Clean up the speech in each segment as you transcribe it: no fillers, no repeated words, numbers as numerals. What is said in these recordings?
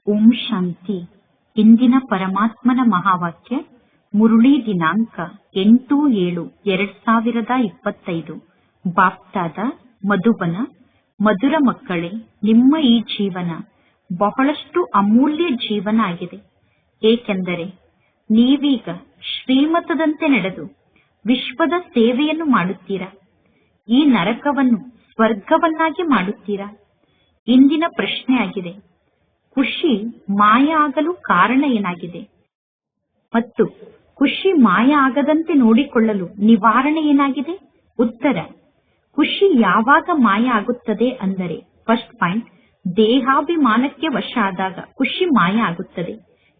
ಓಂ ಶಾಂತಿ. ಇಂದಿನ ಪರಮಾತ್ಮನ ಮಹಾವಾಕ್ಯ ಮುರುಳಿ ದಿನಾಂಕ 8/7/2025. ಬಾಪ್ತಾದ ಮಧುಬನ. ಮಧುರ ಮಕ್ಕಳೇ, ನಿಮ್ಮ ಈ ಜೀವನ ಬಹಳಷ್ಟು ಅಮೂಲ್ಯ ಜೀವನ ಆಗಿದೆ. ಏಕೆಂದರೆ ನೀವೀಗ ಶ್ರೀಮತದಂತೆ ನಡೆದು ವಿಶ್ವದ ಸೇವೆಯನ್ನು ಮಾಡುತ್ತೀರಾ. ಈ ನರಕವನ್ನು ಸ್ವರ್ಗವನ್ನಾಗಿ ಮಾಡುತ್ತೀರಾ. ಇಂದಿನ ಪ್ರಶ್ನೆ ಆಗಿದೆ, ಖುಷಿ ಮಾಯ ಆಗಲು ಕಾರಣ ಏನಾಗಿದೆ ಮತ್ತು ಖುಷಿ ಮಾಯ ಆಗದಂತೆ ನೋಡಿಕೊಳ್ಳಲು ನಿವಾರಣೆ ಏನಾಗಿದೆ? ಉತ್ತರ, ಖುಷಿ ಯಾವಾಗ ಮಾಯ ಆಗುತ್ತದೆ ಅಂದರೆ, ಫಸ್ಟ್ ಪಾಯಿಂಟ್, ದೇಹಾಭಿಮಾನಕ್ಕೆ ವಶ ಆದಾಗ ಖುಷಿ ಮಾಯ ಆಗುತ್ತದೆ.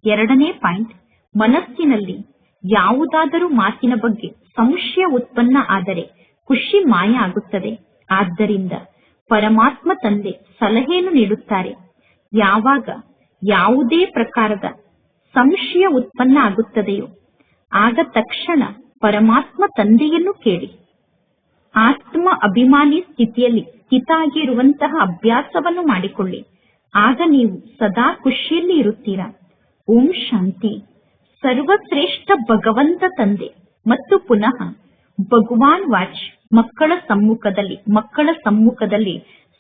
ಎರಡನೇ ಪಾಯಿಂಟ್, ಮನಸ್ಸಿನಲ್ಲಿ ಯಾವುದಾದರೂ ಮಾತಿನ ಬಗ್ಗೆ ಸಂಶಯ ಉತ್ಪನ್ನ ಆದರೆ ಖುಷಿ ಮಾಯ ಆಗುತ್ತದೆ. ಆದ್ದರಿಂದ ಪರಮಾತ್ಮ ತಂದೆ ಸಲಹೆಯನ್ನು ನೀಡುತ್ತಾರೆ, ಯಾವಾಗ ಯಾವುದೇ ಪ್ರಕಾರದ ಸಂಶಯ ಉತ್ಪನ್ನ ಆಗುತ್ತದೆಯೋ ಆಗ ತಕ್ಷಣ ಪರಮಾತ್ಮ ತಂದೆಯನ್ನು ಕೇಳಿ. ಆತ್ಮ ಅಭಿಮಾನಿ ಸ್ಥಿತಿಯಲ್ಲಿ ಸ್ಥಿತ ಆಗಿರುವಂತಹ ಅಭ್ಯಾಸವನ್ನು ಮಾಡಿಕೊಳ್ಳಿ. ಆಗ ನೀವು ಸದಾ ಖುಷಿಯಲ್ಲಿ ಇರುತ್ತೀರಾ. ಓಂ ಶಾಂತಿ. ಸರ್ವಶ್ರೇಷ್ಠ ಭಗವಂತ ತಂದೆ ಮತ್ತು ಪುನಃ ಭಗವಾನ್ ವಾಚ್ ಮಕ್ಕಳ ಸಮ್ಮುಖದಲ್ಲಿ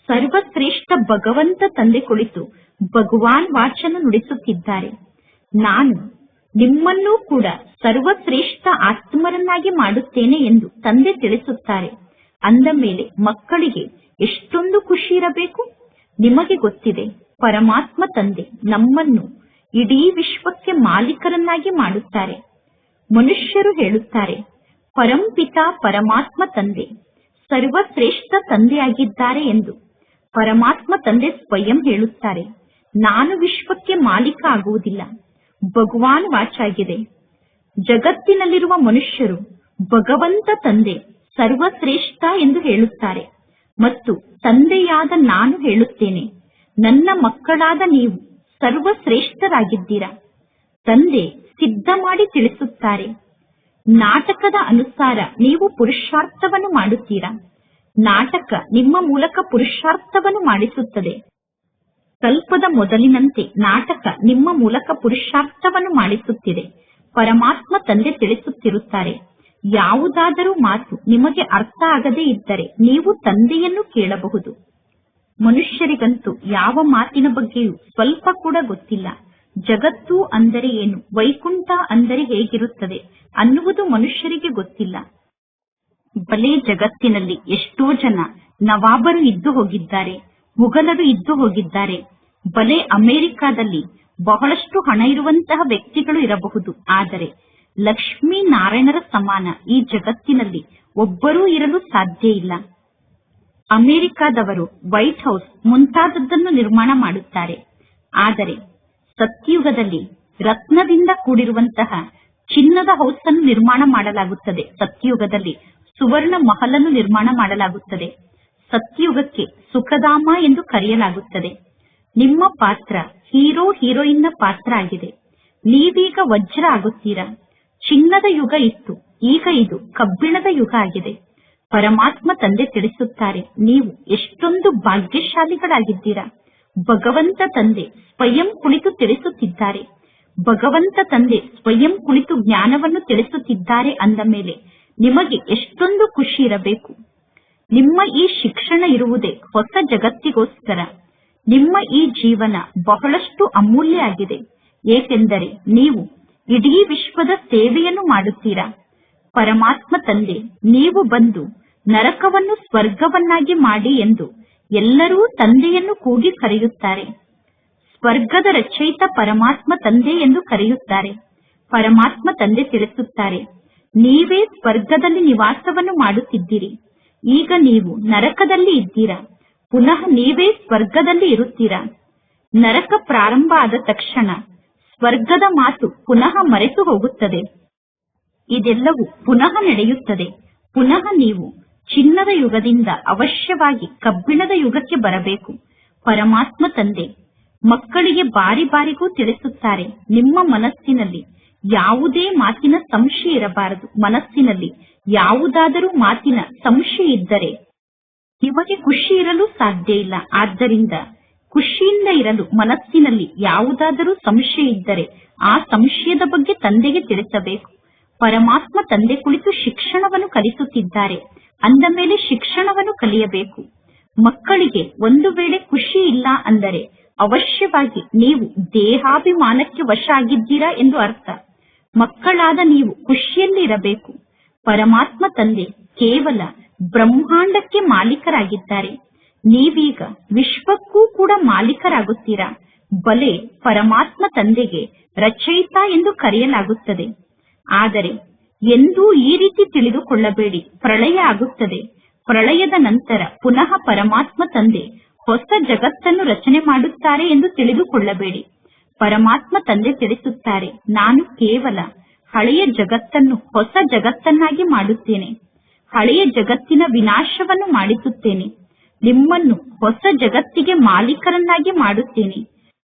ಸರ್ವಶ್ರೇಷ್ಠ ಭಗವಂತ ತಂದೆ ಕುಳಿತು ಭಗವಾನ್ ವಾಚನ್ನು ನುಡಿಸುತ್ತಿದ್ದಾರೆ. ನಾನು ನಿಮ್ಮನ್ನೂ ಕೂಡ ಸರ್ವಶ್ರೇಷ್ಠ ಆತ್ಮರನ್ನಾಗಿ ಮಾಡುತ್ತೇನೆ ಎಂದು ತಂದೆ ತಿಳಿಸುತ್ತಾರೆ. ಅಂದ ಮೇಲೆ ಮಕ್ಕಳಿಗೆ ಎಷ್ಟೊಂದು ಖುಷಿ ಇರಬೇಕು. ನಿಮಗೆ ಗೊತ್ತಿದೆ, ಪರಮಾತ್ಮ ತಂದೆ ನಮ್ಮನ್ನು ಇಡೀ ವಿಶ್ವಕ್ಕೆ ಮಾಲೀಕರನ್ನಾಗಿ ಮಾಡುತ್ತಾರೆ. ಮನುಷ್ಯರು ಹೇಳುತ್ತಾರೆ, ಪರಂಪಿತ ಪರಮಾತ್ಮ ತಂದೆ ಸರ್ವಶ್ರೇಷ್ಠ ತಂದೆಯಾಗಿದ್ದಾರೆ ಎಂದು. ಪರಮಾತ್ಮ ತಂದೆ ಸ್ವಯಂ ಹೇಳುತ್ತಾರೆ, ನಾನು ವಿಶ್ವಕ್ಕೆ ಮಾಲೀಕ ಆಗುವುದಿಲ್ಲ. ಭಗವಾನ್ ವಾಚಾಗಿದೆ. ಜಗತ್ತಿನಲ್ಲಿರುವ ಮನುಷ್ಯರು ಭಗವಂತ ತಂದೆ ಸರ್ವಶ್ರೇಷ್ಠ ಎಂದು ಹೇಳುತ್ತಾರೆ ಮತ್ತು ತಂದೆಯಾದ ನಾನು ಹೇಳುತ್ತೇನೆ, ನನ್ನ ಮಕ್ಕಳಾದ ನೀವು ಸರ್ವಶ್ರೇಷ್ಠರಾಗಿದ್ದೀರಾ. ತಂದೆ ಸಿದ್ಧ ಮಾಡಿ ತಿಳಿಸುತ್ತಾರೆ, ನಾಟಕದ ಅನುಸಾರ ನೀವು ಪುರುಷಾರ್ಥವನ್ನು ಮಾಡುತ್ತೀರಾ. ನಾಟಕ ನಿಮ್ಮ ಮೂಲಕ ಪುರುಷಾರ್ಥವನ್ನು ಮಾಡಿಸುತ್ತದೆ. ಕಲ್ಪದ ಮೊದಲಿನಂತೆ ನಾಟಕ ನಿಮ್ಮ ಮೂಲಕ ಪುರುಷಾರ್ಥವನ್ನು ಮಾಡಿಸುತ್ತಿದೆ. ಪರಮಾತ್ಮ ತಂದೆ ತಿಳಿಸುತ್ತಿರುತ್ತಾರೆ, ಯಾವುದಾದರೂ ಮಾತು ನಿಮಗೆ ಅರ್ಥ ಆಗದೇ ಇದ್ದರೆ ನೀವು ತಂದೆಯನ್ನು ಕೇಳಬಹುದು. ಮನುಷ್ಯರಿಗಂತೂ ಯಾವ ಮಾತಿನ ಬಗ್ಗೆಯೂ ಸ್ವಲ್ಪ ಕೂಡ ಗೊತ್ತಿಲ್ಲ. ಜಗತ್ತು ಅಂದರೆ ಏನು, ವೈಕುಂಠ ಅಂದರೆ ಹೇಗಿರುತ್ತದೆ ಅನ್ನುವುದು ಮನುಷ್ಯರಿಗೆ ಗೊತ್ತಿಲ್ಲ. ಬಲೆ ಜಗತ್ತಿನಲ್ಲಿ ಎಷ್ಟೋ ಜನ ನವಾಬರು ಇದ್ದು ಹೋಗಿದ್ದಾರೆ, ಮುಘಲರು ಇದ್ದು ಹೋಗಿದ್ದಾರೆ. ಬಲೆ ಅಮೆರಿಕಾದಲ್ಲಿ ಬಹಳಷ್ಟು ಹಣ ಇರುವಂತಹ ವ್ಯಕ್ತಿಗಳು ಇರಬಹುದು, ಆದರೆ ಲಕ್ಷ್ಮೀ ನಾರಾಯಣರ ಸಮಾನ ಈ ಜಗತ್ತಿನಲ್ಲಿ ಒಬ್ಬರೂ ಇರಲು ಸಾಧ್ಯ ಇಲ್ಲ. ಅಮೆರಿಕಾದವರು ವೈಟ್ ಹೌಸ್ ಮುಂತಾದದ್ದನ್ನು ನಿರ್ಮಾಣ ಮಾಡುತ್ತಾರೆ, ಆದರೆ ಸತ್ಯುಗದಲ್ಲಿ ರತ್ನದಿಂದ ಕೂಡಿರುವಂತಹ ಚಿನ್ನದ ಹೌಸ್ ಅನ್ನು ನಿರ್ಮಾಣ ಮಾಡಲಾಗುತ್ತದೆ. ಸತ್ಯುಗದಲ್ಲಿ ಸುವರ್ಣ ಮಹಲನ್ನು ನಿರ್ಮಾಣ ಮಾಡಲಾಗುತ್ತದೆ. ಸತ್ಯುಗಕ್ಕೆ ಸುಖಧಾಮ ಎಂದು ಕರೆಯಲಾಗುತ್ತದೆ. ನಿಮ್ಮ ಪಾತ್ರ ಹೀರೋ ಹೀರೋಯಿನ್ನ ಪಾತ್ರ ಆಗಿದೆ. ನೀವೀಗ ವಜ್ರ ಆಗುತ್ತೀರಾ. ಚಿನ್ನದ ಯುಗ ಇತ್ತು, ಈಗ ಇದು ಕಬ್ಬಿಣದ ಯುಗ ಆಗಿದೆ. ಪರಮಾತ್ಮ ತಂದೆ ತಿಳಿಸುತ್ತಾರೆ, ನೀವು ಎಷ್ಟೊಂದು ಭಾಗ್ಯಶಾಲಿಗಳಾಗಿದ್ದೀರಾ. ಭಗವಂತ ತಂದೆ ಸ್ವಯಂ ಕುಳಿತು ತಿಳಿಸುತ್ತಿದ್ದಾರೆ. ಭಗವಂತ ತಂದೆ ಸ್ವಯಂ ಕುಳಿತು ಜ್ಞಾನವನ್ನು ತಿಳಿಸುತ್ತಿದ್ದಾರೆ ಅಂದ ಮೇಲೆ ನಿಮಗೆ ಎಷ್ಟೊಂದು ಖುಷಿ ಇರಬೇಕು. ನಿಮ್ಮ ಈ ಶಿಕ್ಷಣ ಇರುವುದೇ ಹೊಸ ಜಗತ್ತಿಗೋಸ್ಕರ. ನಿಮ್ಮ ಈ ಜೀವನ ಬಹಳಷ್ಟು ಅಮೂಲ್ಯ ಆಗಿದೆ, ಏಕೆಂದರೆ ನೀವು ಇಡೀ ವಿಶ್ವದ ಸೇವೆಯನ್ನು ಮಾಡುತ್ತೀರಾ. ಪರಮಾತ್ಮ ತಂದೆ ನೀವು ಬಂದು ನರಕವನ್ನು ಸ್ವರ್ಗವನ್ನಾಗಿ ಮಾಡಿ ಎಂದು ಎಲ್ಲರೂ ತಂದೆಯನ್ನು ಕೂಗಿ ಕರೆಯುತ್ತಾರೆ. ಸ್ವರ್ಗದ ರಚಯಿತ ಪರಮಾತ್ಮ ತಂದೆ ಎಂದು ಕರೆಯುತ್ತಾರೆ. ಪರಮಾತ್ಮ ತಂದೆ ತಿಳಿಸುತ್ತಾರೆ, ನೀವೇ ಸ್ವರ್ಗದಲ್ಲಿ ನಿವಾಸವನ್ನು ಮಾಡುತ್ತಿದ್ದೀರಿ. ಈಗ ನೀವು ನರಕದಲ್ಲಿ ಇದ್ದೀರಾ, ಪುನಃ ನೀವೇ ಸ್ವರ್ಗದಲ್ಲಿ ಇರುತ್ತೀರಾ. ನರಕ ಪ್ರಾರಂಭ ಆದ ತಕ್ಷಣ ಸ್ವರ್ಗದ ಮಾತು ಪುನಃ ಮರೆತು ಹೋಗುತ್ತದೆ. ಇದೆಲ್ಲವೂ ಪುನಃ ನಡೆಯುತ್ತದೆ. ಪುನಃ ನೀವು ಚಿನ್ನದ ಯುಗದಿಂದ ಅವಶ್ಯವಾಗಿ ಕಬ್ಬಿಣದ ಯುಗಕ್ಕೆ ಬರಬೇಕು. ಪರಮಾತ್ಮ ತಂದೆ ಮಕ್ಕಳಿಗೆ ಬಾರಿ ಬಾರಿಗೂ ತಿಳಿಸುತ್ತಾರೆ, ನಿಮ್ಮ ಮನಸ್ಸಿನಲ್ಲಿ ಯಾವುದೇ ಮಾತಿನ ಸಂಶಯ ಇರಬಾರದು. ಮನಸ್ಸಿನಲ್ಲಿ ಯಾವುದಾದರೂ ಮಾತಿನ ಸಂಶಯ ಇದ್ದರೆ ನಿಮಗೆ ಖುಷಿ ಇರಲು ಸಾಧ್ಯ ಇಲ್ಲ. ಆದ್ದರಿಂದ ಖುಷಿಯಿಂದ ಇರಲು ಮನಸ್ಸಿನಲ್ಲಿ ಯಾವುದಾದರೂ ಸಂಶಯ ಇದ್ದರೆ ಆ ಸಂಶಯದ ಬಗ್ಗೆ ತಂದೆಗೆ ತಿಳಿಸಬೇಕು. ಪರಮಾತ್ಮ ತಂದೆ ಕುಳಿತು ಶಿಕ್ಷಣವನ್ನು ಕಲಿಸುತ್ತಿದ್ದಾರೆ, ಅಂದ ಮೇಲೆ ಶಿಕ್ಷಣವನ್ನು ಕಲಿಯಬೇಕು. ಮಕ್ಕಳಿಗೆ ಒಂದು ವೇಳೆ ಖುಷಿ ಇಲ್ಲ ಅಂದರೆ ಅವಶ್ಯವಾಗಿ ನೀವು ದೇಹಾಭಿಮಾನಕ್ಕೆ ವಶ ಆಗಿದ್ದೀರಾ ಎಂದು ಅರ್ಥ. ಮಕ್ಕಳಾದ ನೀವು ಖುಷಿಯಲ್ಲಿ ಇರಬೇಕು. ಪರಮಾತ್ಮ ತಂದೆ ಕೇವಲ ಬ್ರಹ್ಮಾಂಡಕ್ಕೆ ಮಾಲೀಕರಾಗಿದ್ದಾರೆ, ನೀವೀಗ ವಿಶ್ವಕ್ಕೂ ಕೂಡ ಮಾಲೀಕರಾಗುತ್ತೀರಾ. ಬಲೆ ಪರಮಾತ್ಮ ತಂದೆಗೆ ರಚಯಿತ ಎಂದು ಕರೆಯಲಾಗುತ್ತದೆ. ಆದರೆ ಎಂದೂ ಈ ರೀತಿ ತಿಳಿದುಕೊಳ್ಳಬೇಡಿ, ಪ್ರಳಯ ಆಗುತ್ತದೆ. ಪ್ರಳಯದ ನಂತರ ಪುನಃ ಪರಮಾತ್ಮ ತಂದೆ ಹೊಸ ಜಗತ್ತನ್ನು ರಚನೆ ಮಾಡುತ್ತಾರೆ ಎಂದು ತಿಳಿದುಕೊಳ್ಳಬೇಡಿ. ಪರಮಾತ್ಮ ತಂದೆ ತಿಳಿಸುತ್ತಾರೆ, ನಾನು ಕೇವಲ ಹಳೆಯ ಜಗತ್ತನ್ನು ಹೊಸ ಜಗತ್ತನ್ನಾಗಿ ಮಾಡುತ್ತೇನೆ, ಹಳೆಯ ಜಗತ್ತಿನ ವಿನಾಶವನ್ನು ಮಾಡಿಸುತ್ತೇನೆ, ನಿಮ್ಮನ್ನು ಹೊಸ ಜಗತ್ತಿಗೆ ಮಾಲೀಕರನ್ನಾಗಿ ಮಾಡುತ್ತೇನೆ.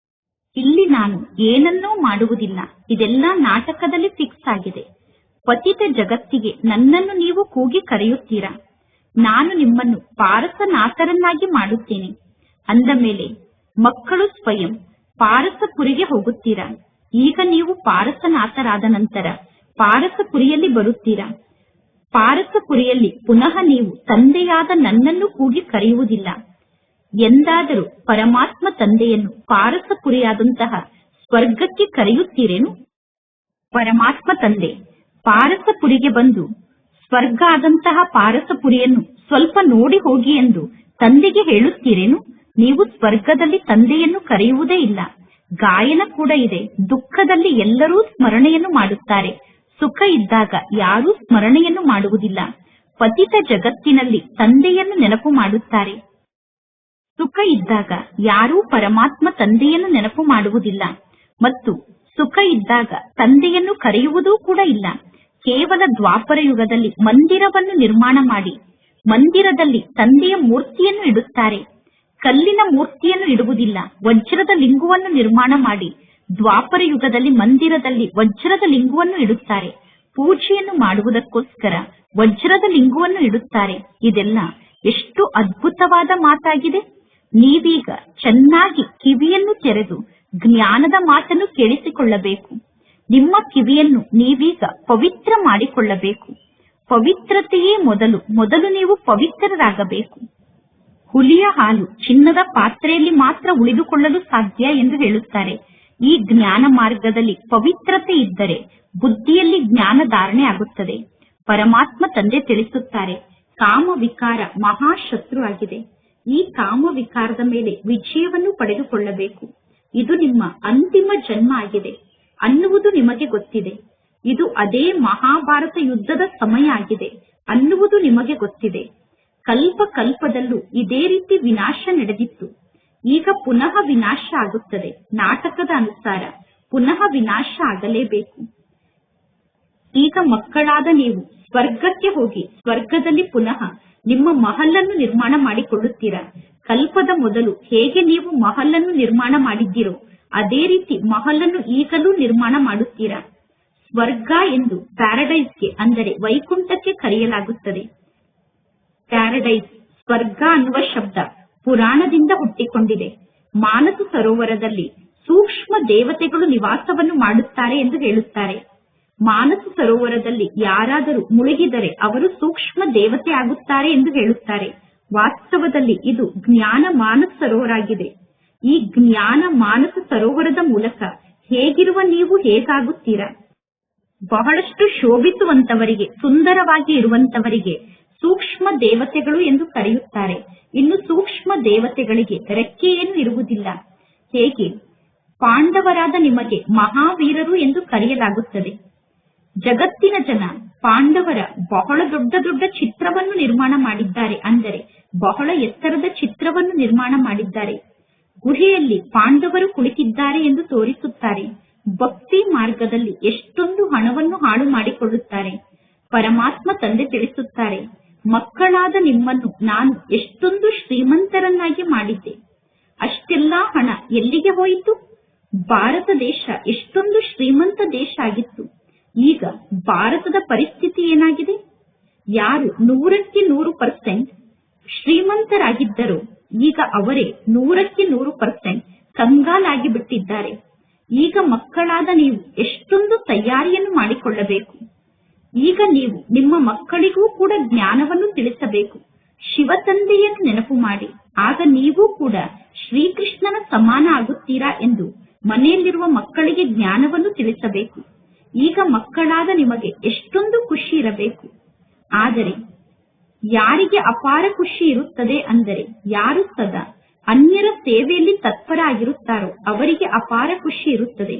ಇಲ್ಲಿ ನಾನು ಏನನ್ನೂ ಮಾಡುವುದಿಲ್ಲ, ಇದೆಲ್ಲ ನಾಟಕದಲ್ಲಿ ಫಿಕ್ಸ್ ಆಗಿದೆ. ಪತಿತ ಜಗತ್ತಿಗೆ ನನ್ನನ್ನು ನೀವು ಕೂಗಿ ಕರೆಯುತ್ತೀರಾ, ನಾನು ನಿಮ್ಮನ್ನು ಪಾರಸನಾಥರನ್ನಾಗಿ ಮಾಡುತ್ತೇನೆ. ಅಂದ ಮೇಲೆ ಮಕ್ಕಳು ಸ್ವಯಂ ಪಾರಸಪುರಿಗೆ ಹೋಗುತ್ತೀರಾ. ಈಗ ನೀವು ಪಾರಸನಾಥರಾದ ನಂತರ ಪಾರಸಪುರಿಯಲ್ಲಿ ಬರುತ್ತೀರಾ. ಪಾರಸಪುರಿಯಲ್ಲಿ ಪುನಃ ನೀವು ತಂದೆಯಾದ ನನ್ನನ್ನು ಕೂಗಿ ಕರೆಯುವುದಿಲ್ಲ. ಎಂದಾದರೂ ಪರಮಾತ್ಮ ತಂದೆಯನ್ನು ಪಾರಸಪುರಿಯಾದಂತಹ ಸ್ವರ್ಗಕ್ಕೆ ಕರೆಯುತ್ತೀರೇನು? ಪರಮಾತ್ಮ ತಂದೆ ಪಾರಸಪುರಿಗೆ ಬಂದು ಸ್ವರ್ಗ ಆದಂತಹ ಪಾರಸಪುರಿಯನ್ನು ಸ್ವಲ್ಪ ನೋಡಿ ಹೋಗಿ ಎಂದು ತಂದೆಗೆ ಹೇಳುತ್ತೀರೇನು? ನೀವು ಸ್ವರ್ಗದಲ್ಲಿ ತಂದೆಯನ್ನು ಕರೆಯುವುದೇ ಇಲ್ಲ. ಗಾಯನ ಕೂಡ ಇದೆ, ದುಃಖದಲ್ಲಿ ಎಲ್ಲರೂ ಸ್ಮರಣೆಯನ್ನು ಮಾಡುತ್ತಾರೆ, ಸುಖ ಇದ್ದಾಗ ಯಾರೂ ಸ್ಮರಣೆಯನ್ನು ಮಾಡುವುದಿಲ್ಲ. ಪತಿತ ಜಗತ್ತಿನಲ್ಲಿ ತಂದೆಯನ್ನು ನೆನಪು ಮಾಡುತ್ತಾರೆ, ಸುಖ ಇದ್ದಾಗ ಯಾರೂ ಪರಮಾತ್ಮ ತಂದೆಯನ್ನು ನೆನಪು ಮಾಡುವುದಿಲ್ಲ, ಮತ್ತು ಸುಖ ಇದ್ದಾಗ ತಂದೆಯನ್ನು ಕರೆಯುವುದೂ ಕೂಡ ಇಲ್ಲ. ಕೇವಲ ದ್ವಾಪರ ಯುಗದಲ್ಲಿ ಮಂದಿರವನ್ನು ನಿರ್ಮಾಣ ಮಾಡಿ ಮಂದಿರದಲ್ಲಿ ತಂದೆಯ ಮೂರ್ತಿಯನ್ನು ಇಡುತ್ತಾರೆ. ಕಲ್ಲಿನ ಮೂರ್ತಿಯನ್ನು ಇಡುವುದಿಲ್ಲ, ವಜ್ರದ ಲಿಂಗವನ್ನು ನಿರ್ಮಾಣ ಮಾಡಿ ದ್ವಾಪರ ಯುಗದಲ್ಲಿ ಮಂದಿರದಲ್ಲಿ ವಜ್ರದ ಲಿಂಗವನ್ನು ಇಡುತ್ತಾರೆ. ಪೂಜೆಯನ್ನು ಮಾಡುವುದಕ್ಕೋಸ್ಕರ ವಜ್ರದ ಲಿಂಗವನ್ನು ಇಡುತ್ತಾರೆ. ಇದೆಲ್ಲ ಎಷ್ಟು ಅದ್ಭುತವಾದ ಮಾತಾಗಿದೆ. ನೀವೀಗ ಚೆನ್ನಾಗಿ ಕಿವಿಯನ್ನು ತೆರೆದು ಜ್ಞಾನದ ಮಾತನ್ನು ಕೇಳಿಸಿಕೊಳ್ಳಬೇಕು. ನಿಮ್ಮ ಕಿವಿಯನ್ನು ನೀವೀಗ ಪವಿತ್ರ ಮಾಡಿಕೊಳ್ಳಬೇಕು. ಪವಿತ್ರತೆಯೇ ಮೊದಲು ನೀವು ಪವಿತ್ರರಾಗಬೇಕು. ಹುಲಿಯ ಹಾಲು ಚಿನ್ನದ ಪಾತ್ರೆಯಲ್ಲಿ ಮಾತ್ರ ಉಳಿದುಕೊಳ್ಳಲು ಸಾಧ್ಯ ಎಂದು ಹೇಳುತ್ತಾರೆ. ಈ ಜ್ಞಾನ ಮಾರ್ಗದಲ್ಲಿ ಪವಿತ್ರತೆ ಇದ್ದರೆ ಬುದ್ಧಿಯಲ್ಲಿ ಜ್ಞಾನ ಧಾರಣೆ ಆಗುತ್ತದೆ. ಪರಮಾತ್ಮ ತಂದೆ ತಿಳಿಸುತ್ತಾರೆ, ಕಾಮ ವಿಕಾರ ಮಹಾಶತ್ರು ಆಗಿದೆ. ಈ ಕಾಮ ವಿಕಾರದ ಮೇಲೆ ವಿಜಯವನ್ನು ಪಡೆದುಕೊಳ್ಳಬೇಕು. ಇದು ನಿಮ್ಮ ಅಂತಿಮ ಜನ್ಮ ಆಗಿದೆ ಅನ್ನುವುದು ನಿಮಗೆ ಗೊತ್ತಿದೆ. ಇದು ಅದೇ ಮಹಾಭಾರತ ಯುದ್ಧದ ಸಮಯ ಆಗಿದೆ ಅನ್ನುವುದು ನಿಮಗೆ ಗೊತ್ತಿದೆ. ಕಲ್ಪ ಕಲ್ಪದಲ್ಲೂ ಇದೇ ರೀತಿ ವಿನಾಶ ನಡೆದಿತ್ತು. ಈಗ ಪುನಃ ವಿನಾಶ ಆಗುತ್ತದೆ. ನಾಟಕದ ಅನುಸಾರ ಪುನಃ ವಿನಾಶ ಆಗಲೇಬೇಕು. ಈಗ ಮಕ್ಕಳಾದ ನೀವು ಸ್ವರ್ಗಕ್ಕೆ ಹೋಗಿ ಸ್ವರ್ಗದಲ್ಲಿ ಪುನಃ ನಿಮ್ಮ ಮಹಲನ್ನು ನಿರ್ಮಾಣ ಮಾಡಿಕೊಳ್ಳುತ್ತೀರಾ. ಕಲ್ಪದ ಮೊದಲು ಹೇಗೆ ನೀವು ಮಹಲನ್ನು ನಿರ್ಮಾಣ ಮಾಡಿದ್ದೀರೋ ಅದೇ ರೀತಿ ಮಹಲನ್ನು ಈಗಲೂ ನಿರ್ಮಾಣ ಮಾಡುತ್ತೀರಾ. ಸ್ವರ್ಗ ಎಂದು ಪ್ಯಾರಡೈಸ್ಗೆ ಅಂದರೆ ವೈಕುಂಠಕ್ಕೆ ಕರೆಯಲಾಗುತ್ತದೆ. ಪ್ಯಾರಡೈಸ್ ಸ್ವರ್ಗ ಅನ್ನುವ ಶಬ್ದ ಪುರಾಣದಿಂದ ಹುಟ್ಟಿಕೊಂಡಿದೆ. ಮಾನಸ ಸರೋವರದಲ್ಲಿ ಸೂಕ್ಷ್ಮ ದೇವತೆಗಳು ನಿವಾಸವನ್ನು ಮಾಡುತ್ತಾರೆ ಎಂದು ಹೇಳುತ್ತಾರೆ. ಮಾನಸ ಸರೋವರದಲ್ಲಿ ಯಾರಾದರೂ ಮುಳುಗಿದರೆ ಅವರು ಸೂಕ್ಷ್ಮ ದೇವತೆ ಆಗುತ್ತಾರೆ ಎಂದು ಹೇಳುತ್ತಾರೆ. ವಾಸ್ತವದಲ್ಲಿ ಇದು ಜ್ಞಾನ ಮಾನಸ ಸರೋವರ ಆಗಿದೆ. ಈ ಜ್ಞಾನ ಮಾನಸ ಸರೋವರದ ಮೂಲಕ ಹೇಗಿರುವ ನೀವು ಹೇಗಾಗುತ್ತೀರಾ? ಬಹಳಷ್ಟು ಶೋಭಿಸುವಂತವರಿಗೆ, ಸುಂದರವಾಗಿ ಇರುವಂತವರಿಗೆ ಸೂಕ್ಷ್ಮ ದೇವತೆಗಳು ಎಂದು ಕರೆಯುತ್ತಾರೆ. ಇನ್ನು ಸೂಕ್ಷ್ಮ ದೇವತೆಗಳಿಗೆ ರೆಕ್ಕೆ ಏನು ಇರುವುದಿಲ್ಲ. ಹೇಗೆ ಪಾಂಡವರಾದ ನಿಮಗೆ ಮಹಾವೀರರು ಎಂದು ಕರೆಯಲಾಗುತ್ತದೆ. ಜಗತ್ತಿನ ಜನ ಪಾಂಡವರ ಬಹಳ ದೊಡ್ಡ ದೊಡ್ಡ ಚಿತ್ರವನ್ನು ನಿರ್ಮಾಣ ಮಾಡಿದ್ದಾರೆ, ಅಂದರೆ ಬಹಳ ಎತ್ತರದ ಚಿತ್ರವನ್ನು ನಿರ್ಮಾಣ ಮಾಡಿದ್ದಾರೆ. ಗುಹೆಯಲ್ಲಿ ಪಾಂಡವರು ಕುಳಿತಿದ್ದಾರೆ ಎಂದು ತೋರಿಸುತ್ತಾರೆ. ಭಕ್ತಿ ಮಾರ್ಗದಲ್ಲಿ ಎಷ್ಟೊಂದು ಹಣವನ್ನು ಹಾಳು ಮಾಡಿಕೊಳ್ಳುತ್ತಾರೆ. ಪರಮಾತ್ಮ ತಂದೆ ತಿಳಿಸುತ್ತಾರೆ, ಮಕ್ಕಳಾದ ನಿಮ್ಮನ್ನು ನಾನು ಎಷ್ಟೊಂದು ಶ್ರೀಮಂತರನ್ನಾಗಿ ಮಾಡಿದ್ದೆ. ಅಷ್ಟೆಲ್ಲಾ ಹಣ ಎಲ್ಲಿಗೆ ಹೋಯಿತು? ಭಾರತ ದೇಶ ಎಷ್ಟೊಂದು ಶ್ರೀಮಂತ ದೇಶ ಆಗಿತ್ತು. ಈಗ ಭಾರತದ ಪರಿಸ್ಥಿತಿ ಏನಾಗಿದೆ? ಯಾರು 100% ಶ್ರೀಮಂತರಾಗಿದ್ದರೋ ಈಗ ಅವರೇ 100% ಕಂಗಾಲಾಗಿ ಬಿಟ್ಟಿದ್ದಾರೆ. ಈಗ ಮಕ್ಕಳಾದ ನೀವು ಎಷ್ಟೊಂದು ತಯಾರಿಯನ್ನು ಮಾಡಿಕೊಳ್ಳಬೇಕು. ಈಗ ನೀವು ನಿಮ್ಮ ಮಕ್ಕಳಿಗೂ ಕೂಡ ಜ್ಞಾನವನ್ನು ತಿಳಿಸಬೇಕು. ಶಿವ ತಂದೆಯನ್ನು ನೆನಪು ಮಾಡಿ, ಆಗ ನೀವು ಕೂಡ ಶ್ರೀಕೃಷ್ಣನ ಸಮಾನ ಆಗುತ್ತೀರಾ ಎಂದು ಮನೆಯಲ್ಲಿರುವ ಮಕ್ಕಳಿಗೆ ಜ್ಞಾನವನ್ನು ತಿಳಿಸಬೇಕು. ಈಗ ಮಕ್ಕಳಾದ ನಿಮಗೆ ಎಷ್ಟೊಂದು ಖುಷಿ ಇರಬೇಕು. ಆದರೆ ಯಾರಿಗೆ ಅಪಾರ ಖುಷಿ ಇರುತ್ತದೆ ಅಂದರೆ ಯಾರು ಸದಾ ಅನ್ಯರ ಸೇವೆಯಲ್ಲಿ ತತ್ಪರ ಆಗಿರುತ್ತಾರೋ ಅವರಿಗೆ ಅಪಾರ ಖುಷಿ ಇರುತ್ತದೆ.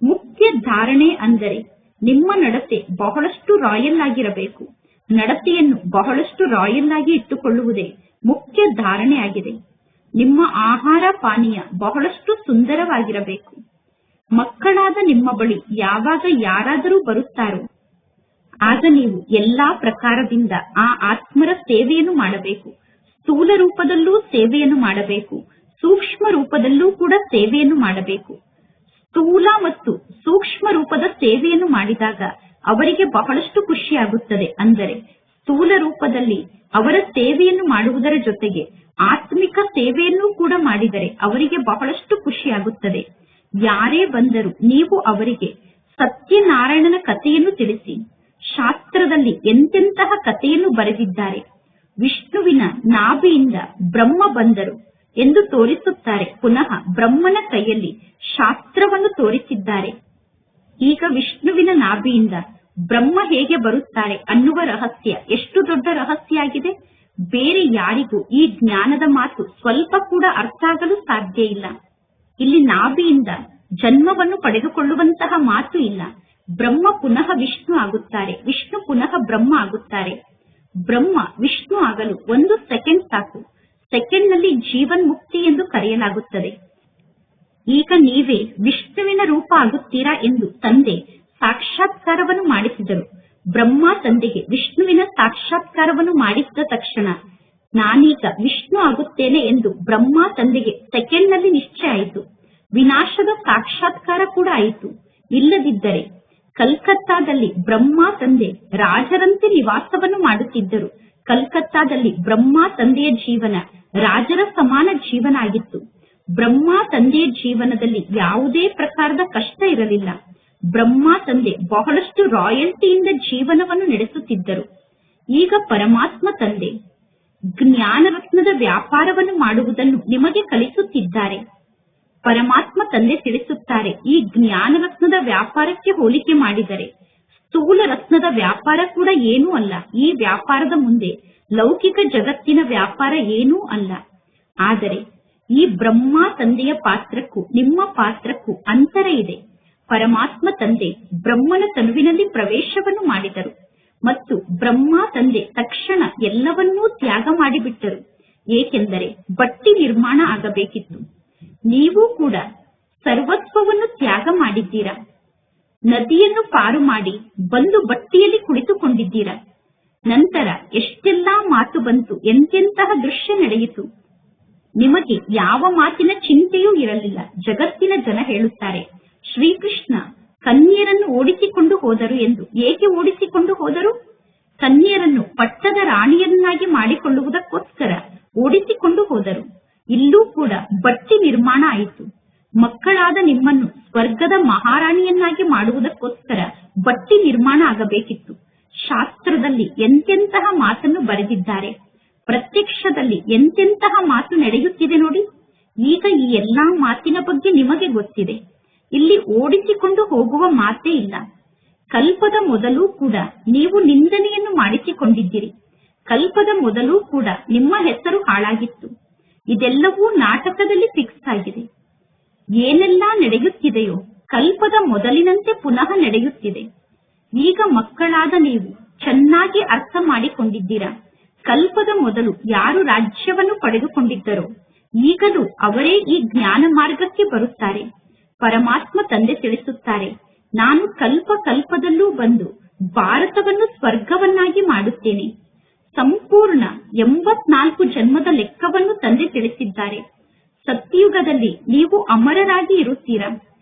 ಮುಖ್ಯ ಧಾರಣೆ ಅಂದರೆ ನಿಮ್ಮ ನಡತೆ ಬಹಳಷ್ಟು ರಾಯಲ್ ಆಗಿರಬೇಕು. ನಡತೆಯನ್ನು ಬಹಳಷ್ಟು ರಾಯಲ್ ಆಗಿ ಇಟ್ಟುಕೊಳ್ಳುವುದೇ ಮುಖ್ಯ ಧಾರಣೆ ಆಗಿದೆ. ನಿಮ್ಮ ಆಹಾರ ಪಾನೀಯ ಬಹಳಷ್ಟು ಸುಂದರವಾಗಿರಬೇಕು. ಮಕ್ಕಳಾದ ನಿಮ್ಮ ಬಳಿ ಯಾವಾಗ ಯಾರಾದರೂ ಬರುತ್ತಾರೋ ಆಗ ನೀವು ಎಲ್ಲಾ ಪ್ರಕಾರದಿಂದ ಆ ಆತ್ಮರ ಸೇವೆಯನ್ನು ಮಾಡಬೇಕು. ಸ್ಥೂಲ ರೂಪದಲ್ಲೂ ಸೇವೆಯನ್ನು ಮಾಡಬೇಕು, ಸೂಕ್ಷ್ಮ ರೂಪದಲ್ಲೂ ಕೂಡ ಸೇವೆಯನ್ನು ಮಾಡಬೇಕು. ಸ್ಥೂಲ ಮತ್ತು ಸೂಕ್ಷ್ಮ ರೂಪದ ಸೇವೆಯನ್ನು ಮಾಡಿದಾಗ ಅವರಿಗೆ ಬಹಳಷ್ಟು ಖುಷಿಯಾಗುತ್ತದೆ. ಅಂದರೆ ಸ್ಥೂಲ ರೂಪದಲ್ಲಿ ಅವರ ಸೇವೆಯನ್ನು ಮಾಡುವುದರ ಜೊತೆಗೆ ಆತ್ಮಿಕ ಸೇವೆಯನ್ನು ಕೂಡ ಮಾಡಿದರೆ ಅವರಿಗೆ ಬಹಳಷ್ಟು ಖುಷಿಯಾಗುತ್ತದೆ. ಯಾರೇ ಬಂದರೂ ನೀವು ಅವರಿಗೆ ಸತ್ಯನಾರಾಯಣನ ಕಥೆಯನ್ನು ತಿಳಿಸಿ. ಶಾಸ್ತ್ರದಲ್ಲಿ ಎಂತೆಂತಹ ಕಥೆಯನ್ನು ಬರೆದಿದ್ದಾರೆ. ವಿಷ್ಣುವಿನ ನಾಭಿಯಿಂದ ಬ್ರಹ್ಮ ಬಂದರು ಎಂದು ತೋರಿಸುತ್ತಾರೆ. ಪುನಃ ಬ್ರಹ್ಮನ ಕೈಯಲ್ಲಿ ಶಾಸ್ತ್ರವನ್ನು ತೋರಿಸಿದ್ದಾರೆ. ಈಗ ವಿಷ್ಣುವಿನ ನಾಭಿಯಿಂದ ಬ್ರಹ್ಮ ಹೇಗೆ ಬರುತ್ತಾರೆ ಅನ್ನುವ ರಹಸ್ಯ ಎಷ್ಟು ದೊಡ್ಡ ರಹಸ್ಯ ಆಗಿದೆ. ಬೇರೆ ಯಾರಿಗೂ ಈ ಜ್ಞಾನದ ಮಾತು ಸ್ವಲ್ಪ ಕೂಡ ಅರ್ಥ ಆಗಲು ಸಾಧ್ಯ ಇಲ್ಲ. ಇಲ್ಲಿ ನಾಭಿಯಿಂದ ಜನ್ಮವನ್ನು ಪಡೆದುಕೊಳ್ಳುವಂತಹ ಮಾತು ಇಲ್ಲ. ಬ್ರಹ್ಮ ಪುನಃ ವಿಷ್ಣು ಆಗುತ್ತಾರೆ, ವಿಷ್ಣು ಪುನಃ ಬ್ರಹ್ಮ ಆಗುತ್ತಾರೆ. ಬ್ರಹ್ಮ ವಿಷ್ಣು ಆಗಲು 1 ಸೆಕೆಂಡ್ ಸಾಕು. ಸೆಕೆಂಡ್ನಲ್ಲಿ ಜೀವನ್ ಮುಕ್ತಿ ಎಂದು ಕರೆಯಲಾಗುತ್ತದೆ. ಈಗ ನೀವೇ ವಿಷ್ಣುವಿನ ರೂಪ ಆಗುತ್ತೀರಾ ಎಂದು ತಂದೆ ಸಾಕ್ಷಾತ್ಕಾರವನ್ನು ಮಾಡಿಸಿದರು. ಬ್ರಹ್ಮ ತಂದೆಗೆ ವಿಷ್ಣುವಿನ ಸಾಕ್ಷಾತ್ಕಾರವನ್ನು ಮಾಡಿಸಿದ ತಕ್ಷಣ ನಾನೀಗ ವಿಷ್ಣು ಆಗುತ್ತೇನೆ ಎಂದು ಬ್ರಹ್ಮ ತಂದೆಗೆ ಸೆಕೆಂಡ್ನಲ್ಲಿ ನಿಶ್ಚಯ ಆಯಿತು. ವಿನಾಶದ ಸಾಕ್ಷಾತ್ಕಾರ ಕೂಡ ಆಯಿತು. ಇಲ್ಲದಿದ್ದರೆ ಕಲ್ಕತ್ತಾದಲ್ಲಿ ಬ್ರಹ್ಮ ತಂದೆ ರಾಜರಂತೆ ನಿವಾಸವನ್ನು ಮಾಡುತ್ತಿದ್ದರು. ಕಲ್ಕತ್ತಾದಲ್ಲಿ ಬ್ರಹ್ಮ ತಂದೆಯ ಜೀವನ ರಾಜರ ಸಮಾನ ಜೀವನ ಆಗಿತ್ತು. ಬ್ರಹ್ಮ ತಂದೆಯ ಜೀವನದಲ್ಲಿ ಯಾವುದೇ ಪ್ರಕಾರದ ಕಷ್ಟ ಇರಲಿಲ್ಲ. ಬ್ರಹ್ಮ ತಂದೆ ಬಹಳಷ್ಟು ರಾಯಲ್ಟಿಯಿಂದ ಜೀವನವನ್ನು ನಡೆಸುತ್ತಿದ್ದರು. ಈಗ ಪರಮಾತ್ಮ ತಂದೆ ಜ್ಞಾನ ರತ್ನದ ವ್ಯಾಪಾರವನ್ನು ಮಾಡುವುದನ್ನು ನಿಮಗೆ ಕಲಿಸುತ್ತಿದ್ದಾರೆ. ಪರಮಾತ್ಮ ತಂದೆ ತಿಳಿಸುತ್ತಾರೆ, ಈ ಜ್ಞಾನ ರತ್ನದ ವ್ಯಾಪಾರಕ್ಕೆ ಹೋಲಿಕೆ ಮಾಡಿದರೆ ಸ್ಥೂಲ ರತ್ನದ ವ್ಯಾಪಾರ ಕೂಡ ಏನೂ ಅಲ್ಲ. ಈ ವ್ಯಾಪಾರದ ಮುಂದೆ ಲೌಕಿಕ ಜಗತ್ತಿನ ವ್ಯಾಪಾರ ಏನೂ ಅಲ್ಲ. ಆದರೆ ಈ ಬ್ರಹ್ಮ ತಂದೆಯ ಪಾತ್ರಕ್ಕೂ ನಿಮ್ಮ ಪಾತ್ರಕ್ಕೂ ಅಂತರ ಇದೆ. ಪರಮಾತ್ಮ ತಂದೆ ಬ್ರಹ್ಮನ ತನುವಿನಲ್ಲಿ ಪ್ರವೇಶವನ್ನು ಮಾಡಿದರು ಮತ್ತು ಬ್ರಹ್ಮ ತಂದೆ ತಕ್ಷಣ ಎಲ್ಲವನ್ನೂ ತ್ಯಾಗ ಮಾಡಿಬಿಟ್ಟರು. ಏಕೆಂದರೆ ಬಟ್ಟಿ ನಿರ್ಮಾಣ ಆಗಬೇಕಿತ್ತು. ನೀವು ಕೂಡ ಸರ್ವಸ್ವವನ್ನು ತ್ಯಾಗ ಮಾಡಿದ್ದೀರಾ. ನದಿಯನ್ನು ಪಾರು ಮಾಡಿ ಬಂದು ಬಟ್ಟಿಯಲ್ಲಿ ಕುಳಿತುಕೊಂಡಿದ್ದೀರಾ. ನಂತರ ಎಷ್ಟೆಲ್ಲಾ ಮಾತು ಬಂತು, ಎಂತೆಂತಹ ದೃಶ್ಯ ನಡೆಯಿತು. ನಿಮಗೆ ಯಾವ ಮಾತಿನ ಚಿಂತೆಯೂ ಇರಲಿಲ್ಲ. ಜಗತ್ತಿನ ಜನ ಹೇಳುತ್ತಾರೆ, ಶ್ರೀಕೃಷ್ಣ ಕನ್ಯರನ್ನು ಓಡಿಸಿಕೊಂಡು ಹೋದರು ಎಂದು. ಏಕೆ ಓಡಿಸಿಕೊಂಡು ಹೋದರು? ಕನ್ಯರನ್ನು ಪಟ್ಟದ ರಾಣಿಯನ್ನಾಗಿ ಮಾಡಿಕೊಳ್ಳುವುದಕ್ಕೋಸ್ಕರ ಓಡಿಸಿಕೊಂಡು ಹೋದರು. ಇಲ್ಲೂ ಕೂಡ ಬಟ್ಟಿ ನಿರ್ಮಾಣ ಆಯಿತು. ಮಕ್ಕಳಾದ ನಿಮ್ಮನ್ನು ಸ್ವರ್ಗದ ಮಹಾರಾಣಿಯನ್ನಾಗಿ ಮಾಡುವುದಕ್ಕೋಸ್ಕರ ಬಟ್ಟಿ ನಿರ್ಮಾಣ ಆಗಬೇಕಿತ್ತು. ಶಾಸ್ತ್ರದಲ್ಲಿ ಎಂತೆಂತಹ ಮಾತನ್ನು ಬರೆದಿದ್ದಾರೆ, ಪ್ರತ್ಯಕ್ಷದಲ್ಲಿ ಎಂತೆಂತಹ ಮಾತು ನಡೆಯುತ್ತಿದೆ ನೋಡಿ. ಈಗ ಈ ಎಲ್ಲಾ ಮಾತಿನ ಬಗ್ಗೆ ನಿಮಗೆ ಗೊತ್ತಿದೆ. ಇಲ್ಲಿ ಓಡಿಸಿಕೊಂಡು ಹೋಗುವ ಮಾತೇ ಇಲ್ಲ. ಕಲ್ಪದ ಮೊದಲು ಕೂಡ ನೀವು ನಿಂದನೆಯನ್ನು ಮಾಡಿಸಿಕೊಂಡಿದ್ದೀರಿ. ಕಲ್ಪದ ಮೊದಲು ಕೂಡ ನಿಮ್ಮ ಹೆಸರು ಹಾಳಾಗಿತ್ತು. ಇದೆಲ್ಲವೂ ನಾಟಕದಲ್ಲಿ ಫಿಕ್ಸ್ ಆಗಿದೆ. ಏನೆಲ್ಲಾ ನಡೆಯುತ್ತಿದೆಯೋ ಕಲ್ಪದ ಮೊದಲಿನಂತೆ ಪುನಃ ನಡೆಯುತ್ತಿದೆ. ಈಗ ಮಕ್ಕಳಾದ ನೀವು ಚೆನ್ನಾಗಿ ಅರ್ಥ ಮಾಡಿಕೊಂಡಿದ್ದೀರಾ. ಕಲ್ಪದ ಮೊದಲು ಯಾರು ರಾಜ್ಯವನ್ನು ಪಡೆದುಕೊಂಡಿದ್ದರೋ ಈಗಲೂ ಅವರೇ ಈ ಜ್ಞಾನ ಮಾರ್ಗಕ್ಕೆ ಬರುತ್ತಾರೆ. ಪರಮಾತ್ಮ ತಂದೆ ತಿಳಿಸುತ್ತಾರೆ, ನಾನು ಕಲ್ಪ ಕಲ್ಪದಲ್ಲೂ ಬಂದು ಭಾರತವನ್ನು ಸ್ವರ್ಗವನ್ನಾಗಿ ಮಾಡುತ್ತೇನೆ. ಸಂಪೂರ್ಣ 84 ಜನ್ಮದ ಲೆಕ್ಕವನ್ನು ತಂದೆ ತಿಳಿಸಿದ್ದಾರೆ. ಸತ್ಯುಗದಲ್ಲಿ ನೀವು ಅಮರರಾಗಿ ಇರುತ್ತೀರಾ.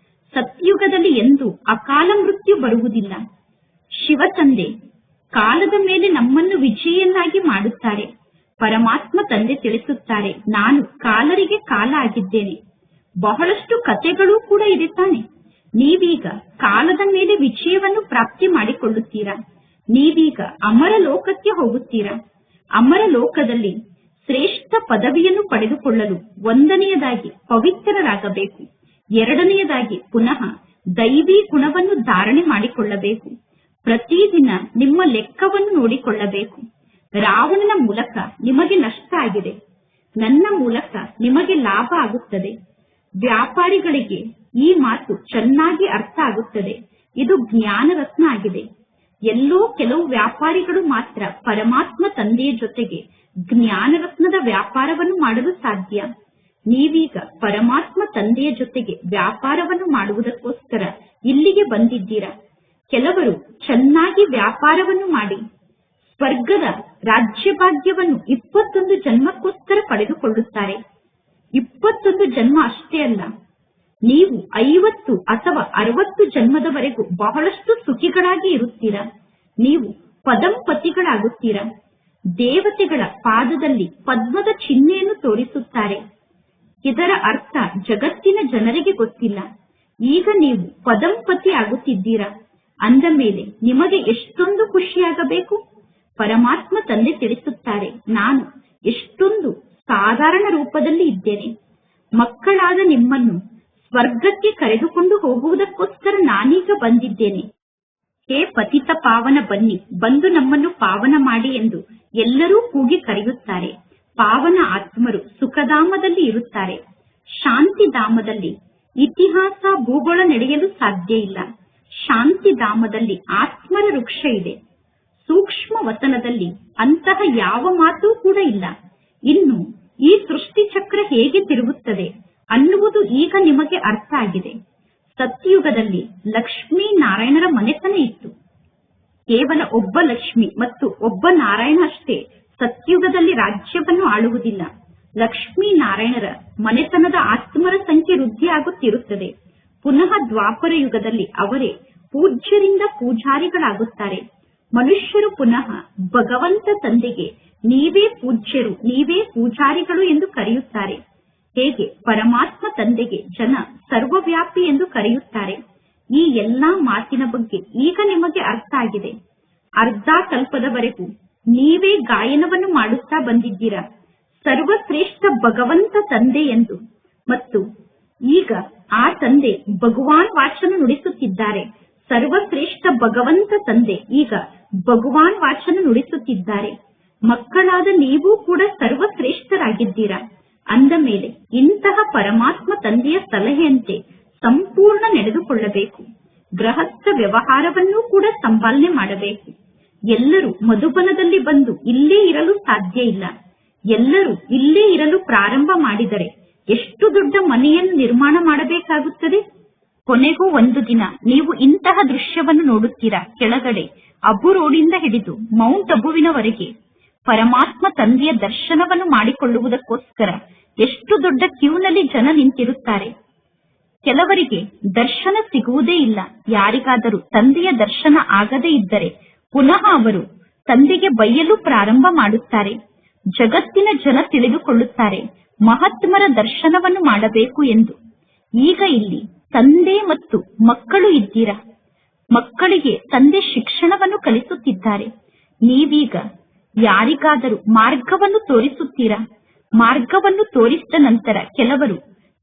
ಸತ್ಯುಗದಲ್ಲಿ ಎಂದೂ ಅಕಾಲ ಮೃತ್ಯು ಬರುವುದಿಲ್ಲ. ಶಿವ ತಂದೆ ಕಾಲದ ಮೇಲೆ ನಮ್ಮನ್ನು ವಿಜಯನ್ನಾಗಿ ಮಾಡುತ್ತಾರೆ. ಪರಮಾತ್ಮ ತಂದೆ ತಿಳಿಸುತ್ತಾರೆ, ನಾನು ಕಾಲರಿಗೆ ಕಾಲ ಆಗಿದ್ದೇನೆ. ಬಹಳಷ್ಟು ಕಥೆಗಳೂ ಕೂಡ ಇದೆ ತಾನೆ. ನೀವೀಗ ಕಾಲದ ಮೇಲೆ ವಿಜಯವನ್ನು ಪ್ರಾಪ್ತಿ ಮಾಡಿಕೊಳ್ಳುತ್ತೀರಾ. ನೀವೀಗ ಅಮರ ಲೋಕಕ್ಕೆ ಹೋಗುತ್ತೀರಾ. ಅಮರ ಲೋಕದಲ್ಲಿ ಶ್ರೇಷ್ಠ ಪದವಿಯನ್ನು ಪಡೆದುಕೊಳ್ಳಲು ಒಂದನೆಯದಾಗಿ ಪವಿತ್ರರಾಗಬೇಕು. ಎರಡನೆಯದಾಗಿ ಪುನಃ ದೈವಿ ಗುಣವನ್ನು ಧಾರಣೆ ಮಾಡಿಕೊಳ್ಳಬೇಕು. ಪ್ರತಿದಿನ ನಿಮ್ಮ ಲೆಕ್ಕವನ್ನು ನೋಡಿಕೊಳ್ಳಬೇಕು. ರಾವಣನ ಮೂಲಕ ನಿಮಗೆ ನಷ್ಟ ಆಗಿದೆ, ನನ್ನ ಮೂಲಕ ನಿಮಗೆ ಲಾಭ ಆಗುತ್ತದೆ. ವ್ಯಾಪಾರಿಗಳಿಗೆ ಈ ಮಾತು ಚೆನ್ನಾಗಿ ಅರ್ಥ ಆಗುತ್ತದೆ. ಇದು ಜ್ಞಾನ ರತ್ನ ಆಗಿದೆ. ಎಲ್ಲೋ ಕೆಲವು ವ್ಯಾಪಾರಿಗಳು ಮಾತ್ರ ಪರಮಾತ್ಮ ತಂದೆಯ ಜೊತೆಗೆ ಜ್ಞಾನ ರತ್ನದ ವ್ಯಾಪಾರವನ್ನು ಮಾಡಲು ಸಾಧ್ಯ. ನೀವೀಗ ಪರಮಾತ್ಮ ತಂದೆಯ ಜೊತೆಗೆ ವ್ಯಾಪಾರವನ್ನು ಮಾಡುವುದಕ್ಕೋಸ್ಕರ ಇಲ್ಲಿಗೆ ಬಂದಿದ್ದೀರಾ. ಕೆಲವರು ಚೆನ್ನಾಗಿ ವ್ಯಾಪಾರವನ್ನು ಮಾಡಿ ಸ್ವರ್ಗದ ರಾಜ್ಯಭಾಗ್ಯವನ್ನು 21 ಜನ್ಮಕ್ಕೋಸ್ಕರ ಪಡೆದುಕೊಳ್ಳುತ್ತಾರೆ. 21 ಜನ್ಮ ಅಷ್ಟೇ ಅಲ್ಲ, ನೀವು 50 ಅಥವಾ 60 ಜನ್ಮದವರೆಗೂ ಬಹಳಷ್ಟು ಸುಖಿಗಳಾಗಿ ಇರುತ್ತೀರಾ. ನೀವು ಪದಂಪತಿಗಳಾಗುತ್ತೀರಾ. ದೇವತೆಗಳ ಪಾದದಲ್ಲಿ ಪದ್ಮದ ಚಿಹ್ನೆಯನ್ನು ತೋರಿಸುತ್ತಾರೆ. ಇದರ ಅರ್ಥ ಜಗತ್ತಿನ ಜನರಿಗೆ ಗೊತ್ತಿಲ್ಲ. ಈಗ ನೀವು ಪದಂಪತಿ ಆಗುತ್ತಿದ್ದೀರಾ. ಅಂದ ಮೇಲೆ ನಿಮಗೆ ಎಷ್ಟೊಂದು ಖುಷಿಯಾಗಬೇಕು. ಪರಮಾತ್ಮ ತಂದೆ ತಿಳಿಸುತ್ತಾರೆ, ನಾನು ಎಷ್ಟೊಂದು ಸಾಧಾರಣ ರೂಪದಲ್ಲಿ ಇದ್ದೇನೆ. ಮಕ್ಕಳಾದ ನಿಮ್ಮನ್ನು ಸ್ವರ್ಗಕ್ಕೆ ಕರೆದುಕೊಂಡು ಹೋಗುವುದಕ್ಕೋಸ್ಕರ ನಾನೀಗ ಬಂದಿದ್ದೇನೆ. ಹೇ ಪತಿತ ಪಾವನ, ಬನ್ನಿ, ಬಂದು ನಮ್ಮನ್ನು ಪಾವನ ಮಾಡಿ ಎಂದು ಎಲ್ಲರೂ ಕೂಗಿ ಕರೆಯುತ್ತಾರೆ. ಪಾವನ ಆತ್ಮರು ಸುಖಧಾಮದಲ್ಲಿ ಇರುತ್ತಾರೆ. ಶಾಂತಿಧಾಮದಲ್ಲಿ ಇತಿಹಾಸ ಭೂಗೋಳ ನಡೆಯಲು ಸಾಧ್ಯ ಇಲ್ಲ. ಶಾಂತಿಧಾಮದಲ್ಲಿ ಆತ್ಮರ ವೃಕ್ಷ ಇದೆ. ಸೂಕ್ಷ್ಮ ವತನದಲ್ಲಿ ಅಂತಹ ಯಾವ ಮಾತೂ ಕೂಡ ಇಲ್ಲ. ಇನ್ನು ಈ ಸೃಷ್ಟಿ ಚಕ್ರ ಹೇಗೆ ತಿರುಗುತ್ತದೆ ಅನ್ನುವುದು ಈಗ ನಿಮಗೆ ಅರ್ಥ ಆಗಿದೆ. ಸತ್ಯಯುಗದಲ್ಲಿ ಲಕ್ಷ್ಮೀ ನಾರಾಯಣರ ಮನೆತನ ಇತ್ತು. ಕೇವಲ ಒಬ್ಬ ಲಕ್ಷ್ಮಿ ಮತ್ತು ಒಬ್ಬ ನಾರಾಯಣ ಅಷ್ಟೇ ಸತ್ಯಯುಗದಲ್ಲಿ ರಾಜ್ಯವನ್ನು ಆಳುವುದಿಲ್ಲ. ಲಕ್ಷ್ಮೀ ನಾರಾಯಣರ ಮನೆತನದ ಆತ್ಮರ ಸಂಖ್ಯೆ ವೃದ್ಧಿಯಾಗುತ್ತಿರುತ್ತದೆ. ಪುನಃ ದ್ವಾಪರ ಯುಗದಲ್ಲಿ ಅವರೇ ಪೂಜ್ಯರಿಂದ ಪೂಜಾರಿಗಳಾಗುತ್ತಾರೆ. ಮನುಷ್ಯರು ಪುನಃ ಭಗವಂತ ತಂದೆಗೆ ನೀವೇ ಪೂಜ್ಯರು, ನೀವೇ ಪೂಜಾರಿಗಳು ಎಂದು ಕರೆಯುತ್ತಾರೆ. ಹೇಗೆ ಪರಮಾತ್ಮ ತಂದೆಗೆ ಜನ ಸರ್ವವ್ಯಾಪಿ ಎಂದು ಕರೆಯುತ್ತಾರೆ. ಈ ಎಲ್ಲಾ ಮಾತಿನ ಬಗ್ಗೆ ಈಗ ನಿಮಗೆ ಅರ್ಥ ಆಗಿದೆ. ಅರ್ಧ ಕಲ್ಪದವರೆಗೂ ನೀವೇ ಗಾಯನವನ್ನು ಮಾಡುತ್ತಾ ಬಂದಿದ್ದೀರಾ, ಸರ್ವಶ್ರೇಷ್ಠ ಭಗವಂತ ತಂದೆ ಎಂದು. ಮತ್ತು ಈಗ ಆ ತಂದೆ ಭಗವಾನ್ ವಾಚನ ನುಡಿಸುತ್ತಿದ್ದಾರೆ. ಸರ್ವಶ್ರೇಷ್ಠ ಭಗವಂತ ತಂದೆ ಈಗ ಭಗವಾನ್ ವಾಚನ ನುಡಿಸುತ್ತಿದ್ದಾರೆ. ಮಕ್ಕಳಾದ ನೀವು ಕೂಡ ಸರ್ವಶ್ರೇಷ್ಠರಾಗಿದ್ದೀರಾ. ಅಂದ ಮೇಲೆ ಇಂತಹ ಪರಮಾತ್ಮ ತಂದೆಯ ಸಲಹೆಯಂತೆ ಸಂಪೂರ್ಣ ನಡೆದುಕೊಳ್ಳಬೇಕು. ಗೃಹಸ್ಥ ವ್ಯವಹಾರವನ್ನೂ ಕೂಡ ಸಂಪಾಲನೆ ಮಾಡಬೇಕು. ಎಲ್ಲರೂ ಮಧುಬನದಲ್ಲಿ ಬಂದು ಇಲ್ಲೇ ಇರಲು ಸಾಧ್ಯ ಇಲ್ಲ. ಎಲ್ಲರೂ ಇಲ್ಲೇ ಇರಲು ಪ್ರಾರಂಭ ಮಾಡಿದರೆ ಎಷ್ಟು ದೊಡ್ಡ ಮನೆಯನ್ನು ನಿರ್ಮಾಣ ಮಾಡಬೇಕಾಗುತ್ತದೆ. ಕೊನೆಗೂ ಒಂದು ದಿನ ನೀವು ಇಂತಹ ದೃಶ್ಯವನ್ನು ನೋಡುತ್ತೀರಾ. ಕೆಳಗಡೆ ಅಬು ರೋಡಿಂದ ಹಿಡಿದು ಮೌಂಟ್ ಅಬುವಿನವರೆಗೆ ಪರಮಾತ್ಮ ತಂದೆಯ ದರ್ಶನವನ್ನು ಮಾಡಿಕೊಳ್ಳುವುದಕ್ಕೋಸ್ಕರ ಎಷ್ಟು ದೊಡ್ಡ ಕ್ಯೂನಲ್ಲಿ ಜನ ನಿಂತಿರುತ್ತಾರೆ. ಕೆಲವರಿಗೆ ದರ್ಶನ ಸಿಗುವುದೇ ಇಲ್ಲ. ಯಾರಿಗಾದರೂ ತಂದೆಯ ದರ್ಶನ ಆಗದೇ ಇದ್ದರೆ ಪುನಃ ಅವರು ತಂದೆಗೆ ಬೈಯಲು ಪ್ರಾರಂಭ ಮಾಡುತ್ತಾರೆ. ಜಗತ್ತಿನ ಜನ ತಿಳಿದುಕೊಳ್ಳುತ್ತಾರೆ ಮಹಾತ್ಮರ ದರ್ಶನವನ್ನು ಮಾಡಬೇಕು ಎಂದು. ಈಗ ಇಲ್ಲಿ ತಂದೆ ಮತ್ತು ಮಕ್ಕಳು ಇದ್ದೀರಾ. ಮಕ್ಕಳಿಗೆ ತಂದೆ ಶಿಕ್ಷಣವನ್ನು ಕಲಿಸುತ್ತಿದ್ದಾರೆ. ನೀವೀಗ ಯಾರಿಗಾದರೂ ಮಾರ್ಗವನ್ನು ತೋರಿಸುತ್ತೀರಾ. ಮಾರ್ಗವನ್ನು ತೋರಿಸಿದ ನಂತರ ಕೆಲವರು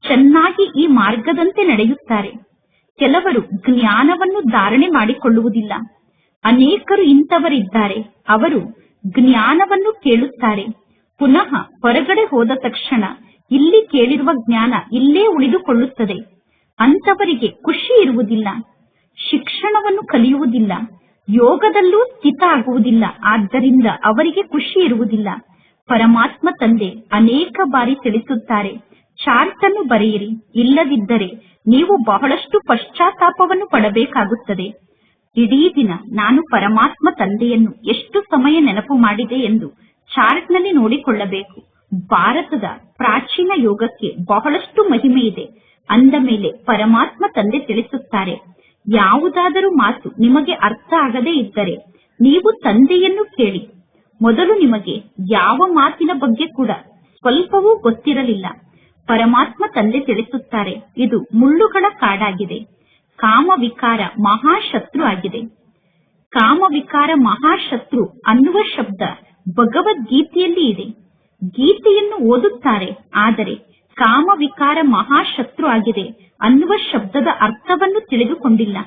ಚೆನ್ನಾಗಿ ಈ ಮಾರ್ಗದಂತೆ ನಡೆಯುತ್ತಾರೆ. ಕೆಲವರು ಜ್ಞಾನವನ್ನು ಧಾರಣೆ ಮಾಡಿಕೊಳ್ಳುವುದಿಲ್ಲ. ಅನೇಕರು ಇಂಥವರಿದ್ದಾರೆ. ಅವರು ಜ್ಞಾನವನ್ನು ಕೇಳುತ್ತಾರೆ. ಪುನಃ ಹೊರಗಡೆ ಹೋದ ತಕ್ಷಣ ಇಲ್ಲಿ ಕೇಳಿರುವ ಜ್ಞಾನ ಇಲ್ಲೇ ಉಳಿದುಕೊಳ್ಳುತ್ತದೆ. ಅಂಥವರಿಗೆ ಖುಷಿ ಇರುವುದಿಲ್ಲ. ಶಿಕ್ಷಣವನ್ನು ಕಲಿಯುವುದಿಲ್ಲ. ಯೋಗದಲ್ಲೂ ಸ್ಥಿತ ಆಗುವುದಿಲ್ಲ. ಆದ್ದರಿಂದ ಅವರಿಗೆ ಖುಷಿ ಇರುವುದಿಲ್ಲ. ಪರಮಾತ್ಮ ತಂದೆ ಅನೇಕ ಬಾರಿ ತಿಳಿಸುತ್ತಾರೆ, ಚಾರ್ಟ್ ಅನ್ನು ಬರೆಯಿರಿ, ಇಲ್ಲದಿದ್ದರೆ ನೀವು ಬಹಳಷ್ಟು ಪಶ್ಚಾತ್ತಾಪವನ್ನು ಪಡಬೇಕಾಗುತ್ತದೆ. ಇಡೀ ದಿನ ನಾನು ಪರಮಾತ್ಮ ತಂದೆಯನ್ನು ಎಷ್ಟು ಸಮಯ ನೆನಪು ಮಾಡಿದೆ ಎಂದು ಚಾರ್ಟ್ ನಲ್ಲಿ ನೋಡಿಕೊಳ್ಳಬೇಕು. ಭಾರತದ ಪ್ರಾಚೀನ ಯೋಗಕ್ಕೆ ಬಹಳಷ್ಟು ಮಹಿಮೆ ಇದೆ. ಅಂದ ಮೇಲೆ ಪರಮಾತ್ಮ ತಂದೆ ತಿಳಿಸುತ್ತಾರೆ, ಯಾವುದಾದರೂ ಮಾತು ನಿಮಗೆ ಅರ್ಥ ಆಗದೇ ಇದ್ದರೆ ನೀವು ತಂದೆಯನ್ನು ಕೇಳಿ. ಮೊದಲು ನಿಮಗೆ ಯಾವ ಮಾತಿನ ಬಗ್ಗೆ ಕೂಡ ಸ್ವಲ್ಪವೂ ಗೊತ್ತಿರಲಿಲ್ಲ. ಪರಮಾತ್ಮ ತಂದೆ ತಿಳಿಸುತ್ತಾರೆ, ಇದು ಮುಳ್ಳುಗಳ ಕಾಡಾಗಿದೆ. ಕಾಮವಿಕಾರ ಮಹಾಶತ್ರು ಆಗಿದೆ. ಕಾಮವಿಕಾರ ಮಹಾಶತ್ರು ಅನ್ನುವ ಶಬ್ದ ಭಗವದ್ಗೀತೆಯಲ್ಲಿ ಇದೆ. ಗೀತೆಯನ್ನು ಓದುತ್ತಾರೆ, ಆದರೆ ಕಾಮವಿಕಾರ ಮಹಾಶತ್ರು ಆಗಿದೆ ಅನ್ನುವ ಶಬ್ದದ ಅರ್ಥವನ್ನು ತಿಳಿದುಕೊಂಡಿಲ್ಲ.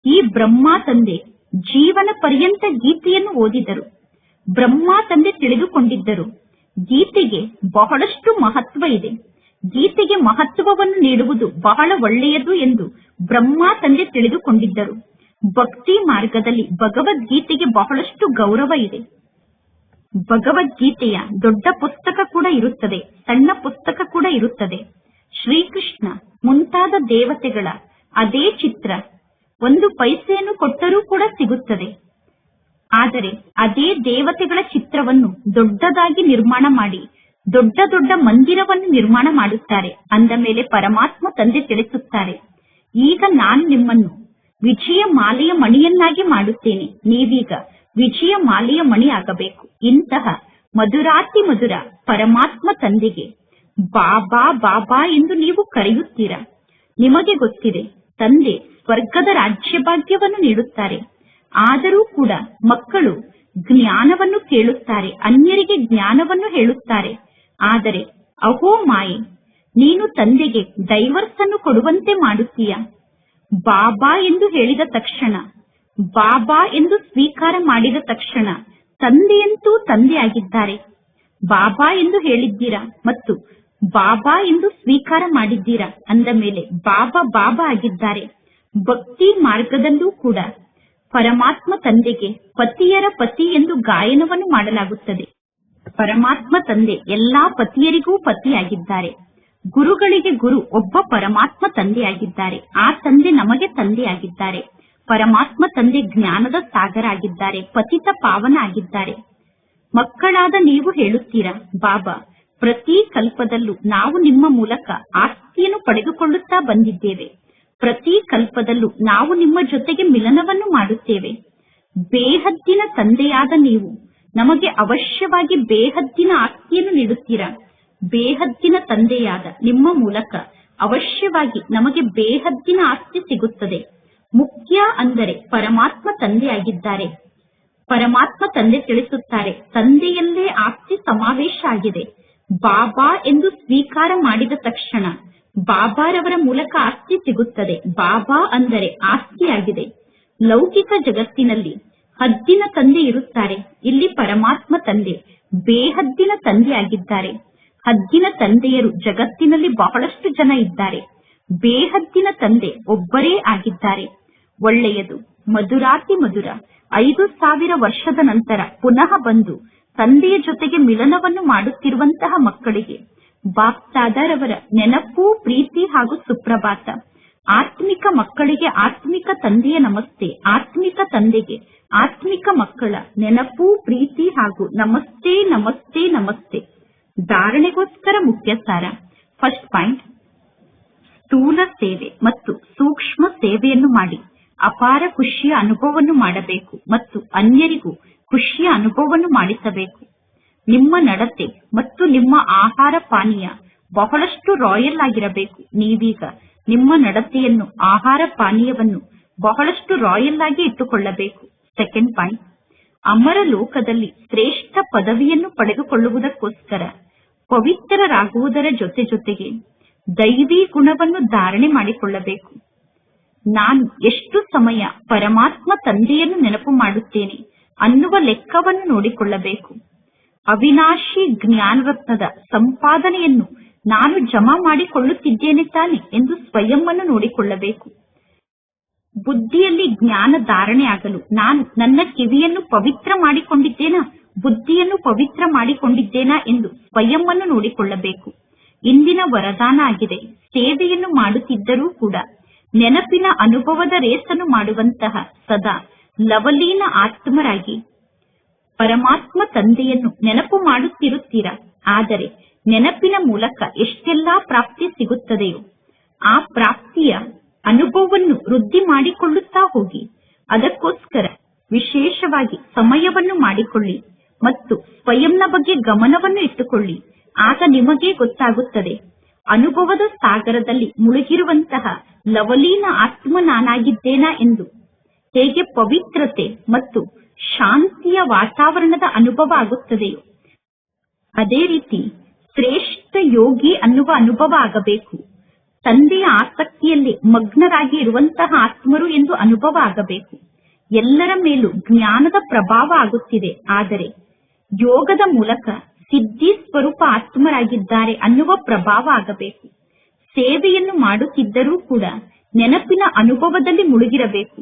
ಈ ಬ್ರಹ್ಮ ತಂದೆ ಜೀವನ ಪರ್ಯಂತ ಗೀತೆಯನ್ನು ಓದಿದರು. ಬ್ರಹ್ಮ ತಂದೆ ತಿಳಿದುಕೊಂಡಿದ್ದರು, ಗೀತೆಗೆ ಬಹಳಷ್ಟು ಮಹತ್ವ ಇದೆ. ಗೀತೆಗೆ ಮಹತ್ವವನ್ನು ನೀಡುವುದು ಬಹಳ ಒಳ್ಳೆಯದು ಎಂದು ಬ್ರಹ್ಮ ತಂದೆ ತಿಳಿದುಕೊಂಡಿದ್ದರು. ಭಕ್ತಿ ಮಾರ್ಗದಲ್ಲಿ ಭಗವದ್ಗೀತೆಗೆ ಬಹಳಷ್ಟು ಗೌರವ ಇದೆ. ಭಗವದ್ಗೀತೆಯ ದೊಡ್ಡ ಪುಸ್ತಕ ಕೂಡ ಇರುತ್ತದೆ, ಸಣ್ಣ ಪುಸ್ತಕ ಕೂಡ ಇರುತ್ತದೆ. ಶ್ರೀಕೃಷ್ಣ ಮುಂತಾದ ದೇವತೆಗಳ ಅದೇ ಚಿತ್ರ 1 ಪೈಸೆಯನ್ನು ಕೊಟ್ಟರೂ ಕೂಡ ಸಿಗುತ್ತದೆ. ಆದರೆ ಅದೇ ದೇವತೆಗಳ ಚಿತ್ರವನ್ನು ದೊಡ್ಡದಾಗಿ ನಿರ್ಮಾಣ ಮಾಡಿ ದೊಡ್ಡ ದೊಡ್ಡ ಮಂದಿರವನ್ನು ನಿರ್ಮಾಣ ಮಾಡುತ್ತಾರೆ. ಅಂದ ಮೇಲೆ ಪರಮಾತ್ಮ ತಂದೆ ತಿಳಿಸುತ್ತಾರೆ, ಈಗ ನಾನು ನಿಮ್ಮನ್ನು ವಿಜಯ ಮಾಲೆಯ ಮಣಿಯನ್ನಾಗಿ ಮಾಡುತ್ತೇನೆ, ನೀವೀಗ ವಿಜಯ ಮಾಲೆಯ ಮಣಿ ಆಗಬೇಕು. ಇಂತಹ ಮಧುರಾತಿ ಮಧುರ ಪರಮಾತ್ಮ ತಂದೆಗೆ ಬಾಬಾ ಬಾಬಾ ಎಂದು ನೀವು ಕರೆಯುತ್ತೀರಾ. ನಿಮಗೆ ಗೊತ್ತಿದೆ, ತಂದೆ ಸ್ವರ್ಗದ ರಾಜ್ಯ ಭಾಗ್ಯವನ್ನು ನೀಡುತ್ತಾರೆ. ಆದರೂ ಕೂಡ ಮಕ್ಕಳು ಜ್ಞಾನವನ್ನು ಕೇಳುತ್ತಾರೆ, ಅನ್ಯರಿಗೆ ಜ್ಞಾನವನ್ನು ಹೇಳುತ್ತಾರೆ. ಆದರೆ ಅಹೋ ಮಾಯೆ, ನೀನು ತಂದೆಗೆ ಡೈವರ್ಸ್ ಅನ್ನು ಕೊಡುವಂತೆ ಮಾಡುತ್ತೀಯಾ. ಬಾಬಾ ಎಂದು ಹೇಳಿದ ತಕ್ಷಣ, ಬಾಬಾ ಎಂದು ಸ್ವೀಕಾರ ಮಾಡಿದ ತಕ್ಷಣ ತಂದೆಯಂತೂ ತಂದೆ ಆಗಿದ್ದಾರೆ. ಬಾಬಾ ಎಂದು ಹೇಳಿದ್ದೀರಾ ಮತ್ತು ಬಾಬಾ ಎಂದು ಸ್ವೀಕಾರ ಮಾಡಿದ್ದೀರಾ, ಅಂದ ಮೇಲೆ ಬಾಬಾ ಬಾಬಾ ಆಗಿದ್ದಾರೆ. ಭಕ್ತಿ ಮಾರ್ಗದಲ್ಲೂ ಕೂಡ ಪರಮಾತ್ಮ ತಂದೆಗೆ ಪತಿಯರ ಪತಿ ಎಂದು ಗಾಯನವನ್ನು ಮಾಡಲಾಗುತ್ತದೆ. ಪರಮಾತ್ಮ ತಂದೆ ಎಲ್ಲಾ ಪತಿಯರಿಗೂ ಪತಿಯಾಗಿದ್ದಾರೆ. ಗುರುಗಳಿಗೆ ಗುರು ಒಬ್ಬ ಪರಮಾತ್ಮ ತಂದೆಯಾಗಿದ್ದಾರೆ. ಆ ತಂದೆ ನಮಗೆ ತಂದೆಯಾಗಿದ್ದಾರೆ. ಪರಮಾತ್ಮ ತಂದೆ ಜ್ಞಾನದ ಸಾಗರ ಆಗಿದ್ದಾರೆ, ಪತಿತ ಪಾವನ ಆಗಿದ್ದಾರೆ. ಮಕ್ಕಳಾದ ನೀವು ಹೇಳುತ್ತೀರಾ, ಬಾಬಾ ಪ್ರತಿ ಕಲ್ಪದಲ್ಲೂ ನಾವು ನಿಮ್ಮ ಮೂಲಕ ಆಸ್ತಿಯನ್ನು ಪಡೆದುಕೊಳ್ಳುತ್ತಾ ಬಂದಿದ್ದೇವೆ. ಪ್ರತಿ ಕಲ್ಪದಲ್ಲೂ ನಾವು ನಿಮ್ಮ ಜೊತೆಗೆ ಮಿಲನವನ್ನು ಮಾಡುತ್ತೇವೆ. ಬೇಹದ್ದಿನ ತಂದೆಯಾದ ನೀವು ನಮಗೆ ಅವಶ್ಯವಾಗಿ ಬೇಹದ್ದಿನ ಆಸ್ತಿಯನ್ನು ನೀಡುತ್ತೀರಾ. ಬೇಹದ್ದಿನ ತಂದೆಯಾದ ನಿಮ್ಮ ಮೂಲಕ ಅವಶ್ಯವಾಗಿ ನಮಗೆ ಬೇಹದ್ದಿನ ಆಸ್ತಿ ಸಿಗುತ್ತದೆ. ಮುಖ್ಯ ಅಂದರೆ ಪರಮಾತ್ಮ ತಂದೆಯಾಗಿದ್ದಾರೆ. ಪರಮಾತ್ಮ ತಂದೆ ತಿಳಿಸುತ್ತಾರೆ, ತಂದೆಯಲ್ಲೇ ಆಸ್ತಿ ಸಮಾವೇಶ ಆಗಿದೆ. ಬಾಬಾ ಎಂದು ಸ್ವೀಕಾರ ಮಾಡಿದ ತಕ್ಷಣ ಬಾಬಾರವರ ಮೂಲಕ ಆಸ್ತಿ ಸಿಗುತ್ತದೆ. ಬಾಬಾ ಅಂದರೆ ಆಸ್ತಿಯಾಗಿದೆ. ಲೌಕಿಕ ಜಗತ್ತಿನಲ್ಲಿ ಹದ್ದಿನ ತಂದೆ ಇರುತ್ತಾರೆ, ಇಲ್ಲಿ ಪರಮಾತ್ಮ ತಂದೆ ಬೇಹದ್ದಿನ ತಂದೆ ಆಗಿದ್ದಾರೆ. ಹದ್ದಿನ ತಂದೆಯರು ಜಗತ್ತಿನಲ್ಲಿ ಬಹಳಷ್ಟು ಜನ ಇದ್ದಾರೆ. ಬೇಹದ್ದಿನ ತಂದೆ ಒಬ್ಬರೇ ಆಗಿದ್ದಾರೆ. ಒಳ್ಳೆಯದು. ಮಧುರಾತಿ ಮಧುರ 5000 ವರ್ಷದ ನಂತರ ಪುನಃ ಬಂದು ತಂದೆಯ ಜೊತೆಗೆ ಮಿಲನವನ್ನು ಮಾಡುತ್ತಿರುವಂತಹ ಮಕ್ಕಳಿಗೆ ಬಾಪ್ದಾದರವರ ನೆನಪು, ಪ್ರೀತಿ ಹಾಗೂ ಸುಪ್ರಭಾತ. ಆತ್ಮಿಕ ಮಕ್ಕಳಿಗೆ ಆತ್ಮಿಕ ತಂದೆಯ ನಮಸ್ತೆ, ಆತ್ಮಿಕ ತಂದೆಗೆ ಆತ್ಮಿಕ ಮಕ್ಕಳ ನೆನಪು, ಪ್ರೀತಿ ಹಾಗೂ ನಮಸ್ತೆ ನಮಸ್ತೆ ನಮಸ್ತೆ. ಧಾರಣೆಗೋಸ್ಕರ ಮುಖ್ಯ ಸಾರ. ಫಸ್ಟ್ ಪಾಯಿಂಟ್, ಸ್ಥೂಲ ಸೇವೆ ಮತ್ತು ಸೂಕ್ಷ್ಮ ಸೇವೆಯನ್ನು ಮಾಡಿ ಅಪಾರ ಖುಷಿಯ ಅನುಭವವನ್ನು ಮಾಡಬೇಕು ಮತ್ತು ಅನ್ಯರಿಗೂ ಖುಷಿಯ ಅನುಭವವನ್ನು ಮಾಡಿಸಬೇಕು. ನಿಮ್ಮ ನಡತೆ ಮತ್ತು ನಿಮ್ಮ ಆಹಾರ ಪಾನೀಯ ಬಹಳಷ್ಟು ರಾಯಲ್ ಆಗಿರಬೇಕು. ನೀವೀಗ ನಿಮ್ಮ ನಡತೆಯನ್ನು, ಆಹಾರ ಪಾನೀಯವನ್ನು ಬಹಳಷ್ಟು ರಾಯಲ್ ಆಗಿ ಇಟ್ಟುಕೊಳ್ಳಬೇಕು. ಸೆಕೆಂಡ್ ಪಾಯಿಂಟ್, ಅಮರ ಲೋಕದಲ್ಲಿ ಶ್ರೇಷ್ಠ ಪದವಿಯನ್ನು ಪಡೆದುಕೊಳ್ಳುವುದಕ್ಕೋಸ್ಕರ ಪವಿತ್ರರಾಗುವುದರ ಜೊತೆ ಜೊತೆಗೆ ದೈವಿ ಗುಣವನ್ನು ಧಾರಣೆ ಮಾಡಿಕೊಳ್ಳಬೇಕು. ನಾನು ಎಷ್ಟು ಸಮಯ ಪರಮಾತ್ಮ ತಂದೆಯನ್ನು ನೆನಪು ಮಾಡುತ್ತೇನೆ ಅನ್ನುವ ಲೆಕ್ಕವನ್ನು ನೋಡಿಕೊಳ್ಳಬೇಕು. ಅವಿನಾಶಿ ಜ್ಞಾನರತ್ನದ ಸಂಪಾದನೆಯನ್ನು ನಾನು ಜಮಾ ಮಾಡಿಕೊಳ್ಳುತ್ತಿದ್ದೇನೆ ತಾನೆ ಎಂದು ಸ್ವಯಂವನ್ನು ನೋಡಿಕೊಳ್ಳಬೇಕು. ಬುದ್ಧಿಯಲ್ಲಿ ಜ್ಞಾನ ಧಾರಣೆ ಆಗಲು ನಾನು ನನ್ನ ಕಿವಿಯನ್ನು ಪವಿತ್ರ ಮಾಡಿಕೊಂಡಿದ್ದೇನಾ, ಬುದ್ಧಿಯನ್ನು ಪವಿತ್ರ ಮಾಡಿಕೊಂಡಿದ್ದೇನಾ ಎಂದು ಸ್ವಯಂವನ್ನು ನೋಡಿಕೊಳ್ಳಬೇಕು. ಇಂದಿನ ವರದಾನ ಆಗಿದೆ, ಸೇವೆಯನ್ನು ಮಾಡುತ್ತಿದ್ದರೂ ಕೂಡ ನೆನಪಿನ ಅನುಭವದ ರೇಸನ್ನು ಮಾಡುವಂತಹ ಸದಾ ಲವಲೀನ ಆತ್ಮರಾಗಿ ಪರಮಾತ್ಮ ತಂದೆಯನ್ನು ನೆನಪು ಮಾಡುತ್ತಿರುತ್ತೀರಾ. ಆದರೆ ನೆನಪಿನ ಮೂಲಕ ಎಷ್ಟೆಲ್ಲಾ ಪ್ರಾಪ್ತಿ ಸಿಗುತ್ತದೆಯೋ ಆ ಪ್ರಾಪ್ತಿಯ ಅನುಭವವನ್ನು ವೃದ್ಧಿ ಮಾಡಿಕೊಳ್ಳುತ್ತಾ ಹೋಗಿ. ಅದಕ್ಕೋಸ್ಕರ ವಿಶೇಷವಾಗಿ ಸಮಯವನ್ನು ಮಾಡಿಕೊಳ್ಳಿ. ಮತ್ತು ಸ್ವಯಂನ ಬಗ್ಗೆ ಗಮನವನ್ನು ಇಟ್ಟುಕೊಳ್ಳಿ. ಆಗ ನಿಮಗೇ ಗೊತ್ತಾಗುತ್ತದೆ, ಅನುಭವದ ಸಾಗರದಲ್ಲಿ ಮುಳುಗಿರುವಂತಹ ಲವಲೀನ ಆತ್ಮ ನಾನಾಗಿದ್ದೇನಾ ಎಂದು. ಹೇಗೆ ಪವಿತ್ರತೆ ಮತ್ತು ಶಾಂತಿಯ ವಾತಾವರಣದ ಅನುಭವ ಆಗುತ್ತದೆಯೋ ಅದೇ ರೀತಿ ಶ್ರೇಷ್ಠ ಯೋಗಿ ಅನ್ನುವ ಅನುಭವ ಆಗಬೇಕು. ತಂದೆಯ ಆಸಕ್ತಿಯಲ್ಲಿ ಮಗ್ನರಾಗಿ ಇರುವಂತಹ ಆತ್ಮರು ಎಂದು ಅನುಭವ ಆಗಬೇಕು. ಎಲ್ಲರ ಮೇಲೂ ಜ್ಞಾನದ ಪ್ರಭಾವ ಆಗುತ್ತಿದೆ, ಆದರೆ ಯೋಗದ ಮೂಲಕ ಸಿದ್ಧಿ ಸ್ವರೂಪ ಆತ್ಮರಾಗಿದ್ದಾರೆ ಅನ್ನುವ ಪ್ರಭಾವ ಆಗಬೇಕು. ಸೇವೆಯನ್ನು ಮಾಡುತ್ತಿದ್ದರೂ ಕೂಡ ನೆನಪಿನ ಅನುಭವದಲ್ಲಿ ಮುಳುಗಿರಬೇಕು.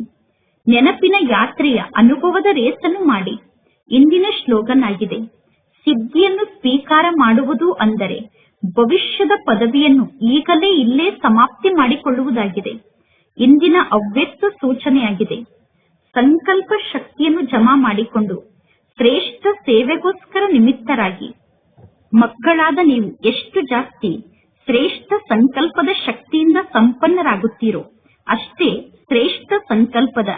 ನೆನಪಿನ ಯಾತ್ರೆಯ ಅನುಭವದ ರೇಸನ್ನು ಮಾಡಿ. ಇಂದಿನ ಸ್ಲೋಗನ್ ಆಗಿದೆ, ಸಿದ್ಧಿಯನ್ನು ಸ್ವೀಕಾರ ಮಾಡುವುದು ಅಂದರೆ ಭವಿಷ್ಯದ ಪದವಿಯನ್ನು ಈಗಲೇ ಇಲ್ಲೇ ಸಮಾಪ್ತಿ ಮಾಡಿಕೊಳ್ಳುವುದಾಗಿದೆ. ಇಂದಿನ ಅವ್ಯಕ್ತ ಸೂಚನೆಯಾಗಿದೆ. ಸಂಕಲ್ಪ ಶಕ್ತಿಯನ್ನು ಜಮಾ ಮಾಡಿಕೊಂಡು ಶ್ರೇಷ್ಠ ಸೇವೆಗೋಸ್ಕರ ನಿಮಿತ್ತರಾಗಿ. ಮಕ್ಕಳಾದ ನೀವು ಎಷ್ಟು ಜಾಸ್ತಿ ಶ್ರೇಷ್ಠ ಸಂಕಲ್ಪದ ಶಕ್ತಿಯಿಂದ ಸಂಪನ್ನರಾಗುತ್ತೀರೋ ಅಷ್ಟೇ ಶ್ರೇಷ್ಠ ಸಂಕಲ್ಪದ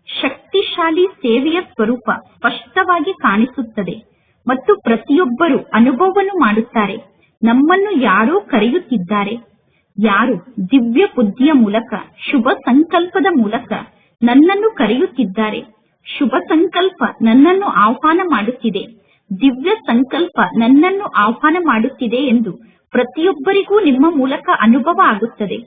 ಶಕ್ತಿಶಾಲಿ ಸೇವೆಯ ಸ್ವರೂಪ ಸ್ಪಷ್ಟವಾಗಿ ಕಾಣಿಸುತ್ತದೆ ಮತ್ತು ಪ್ರತಿಯೊಬ್ಬರೂ ಅನುಭವವನ್ನು ಮಾಡುತ್ತಾರೆ. ನಮ್ಮನ್ನು ಯಾರೋ ಕರೆಯುತ್ತಿದ್ದಾರೆ, ಯಾರು ದಿವ್ಯ ಬುದ್ಧಿಯ ಮೂಲಕ ಶುಭ ಸಂಕಲ್ಪದ ಮೂಲಕ ನನ್ನನ್ನು ಕರೆಯುತ್ತಿದ್ದಾರೆ. ಶುಭ ಸಂಕಲ್ಪ ನನ್ನನ್ನು ಆಹ್ವಾನ ಮಾಡುತ್ತಿದೆ, ದಿವ್ಯ ಸಂಕಲ್ಪ ನನ್ನನ್ನು ಆಹ್ವಾನ ಮಾಡುತ್ತಿದೆ ಎಂದು ಪ್ರತಿಯೊಬ್ಬರಿಗೂ ನಿಮ್ಮ ಮೂಲಕ ಅನುಭವ ಆಗುತ್ತದೆ.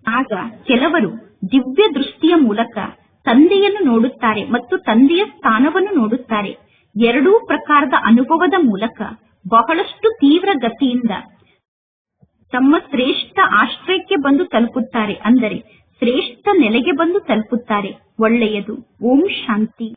ಆಗ ಕೆಲವರು ದಿವ್ಯ ದೃಷ್ಟಿಯ ಮೂಲಕ ತಂದೆಯನ್ನು ನೋಡುತ್ತಾರೆ ಮತ್ತು ತಂದೆಯ ಸ್ಥಾನವನ್ನು ನೋಡುತ್ತಾರೆ. ಎರಡೂ ಪ್ರಕಾರದ ಅನುಭವದ ಮೂಲಕ ಬಹಳಷ್ಟು ತೀವ್ರ ಗತಿಯಿಂದ ತಮ್ಮ ಶ್ರೇಷ್ಠ ಆಶ್ರಯಕ್ಕೆ ಬಂದು ತಲುಪುತ್ತಾರೆ, ಅಂದರೆ ಶ್ರೇಷ್ಠ ನೆಲೆಗೆ ಬಂದು ತಲುಪುತ್ತಾರೆ. ಒಳ್ಳೆಯದು. ಓಂ ಶಾಂತಿ.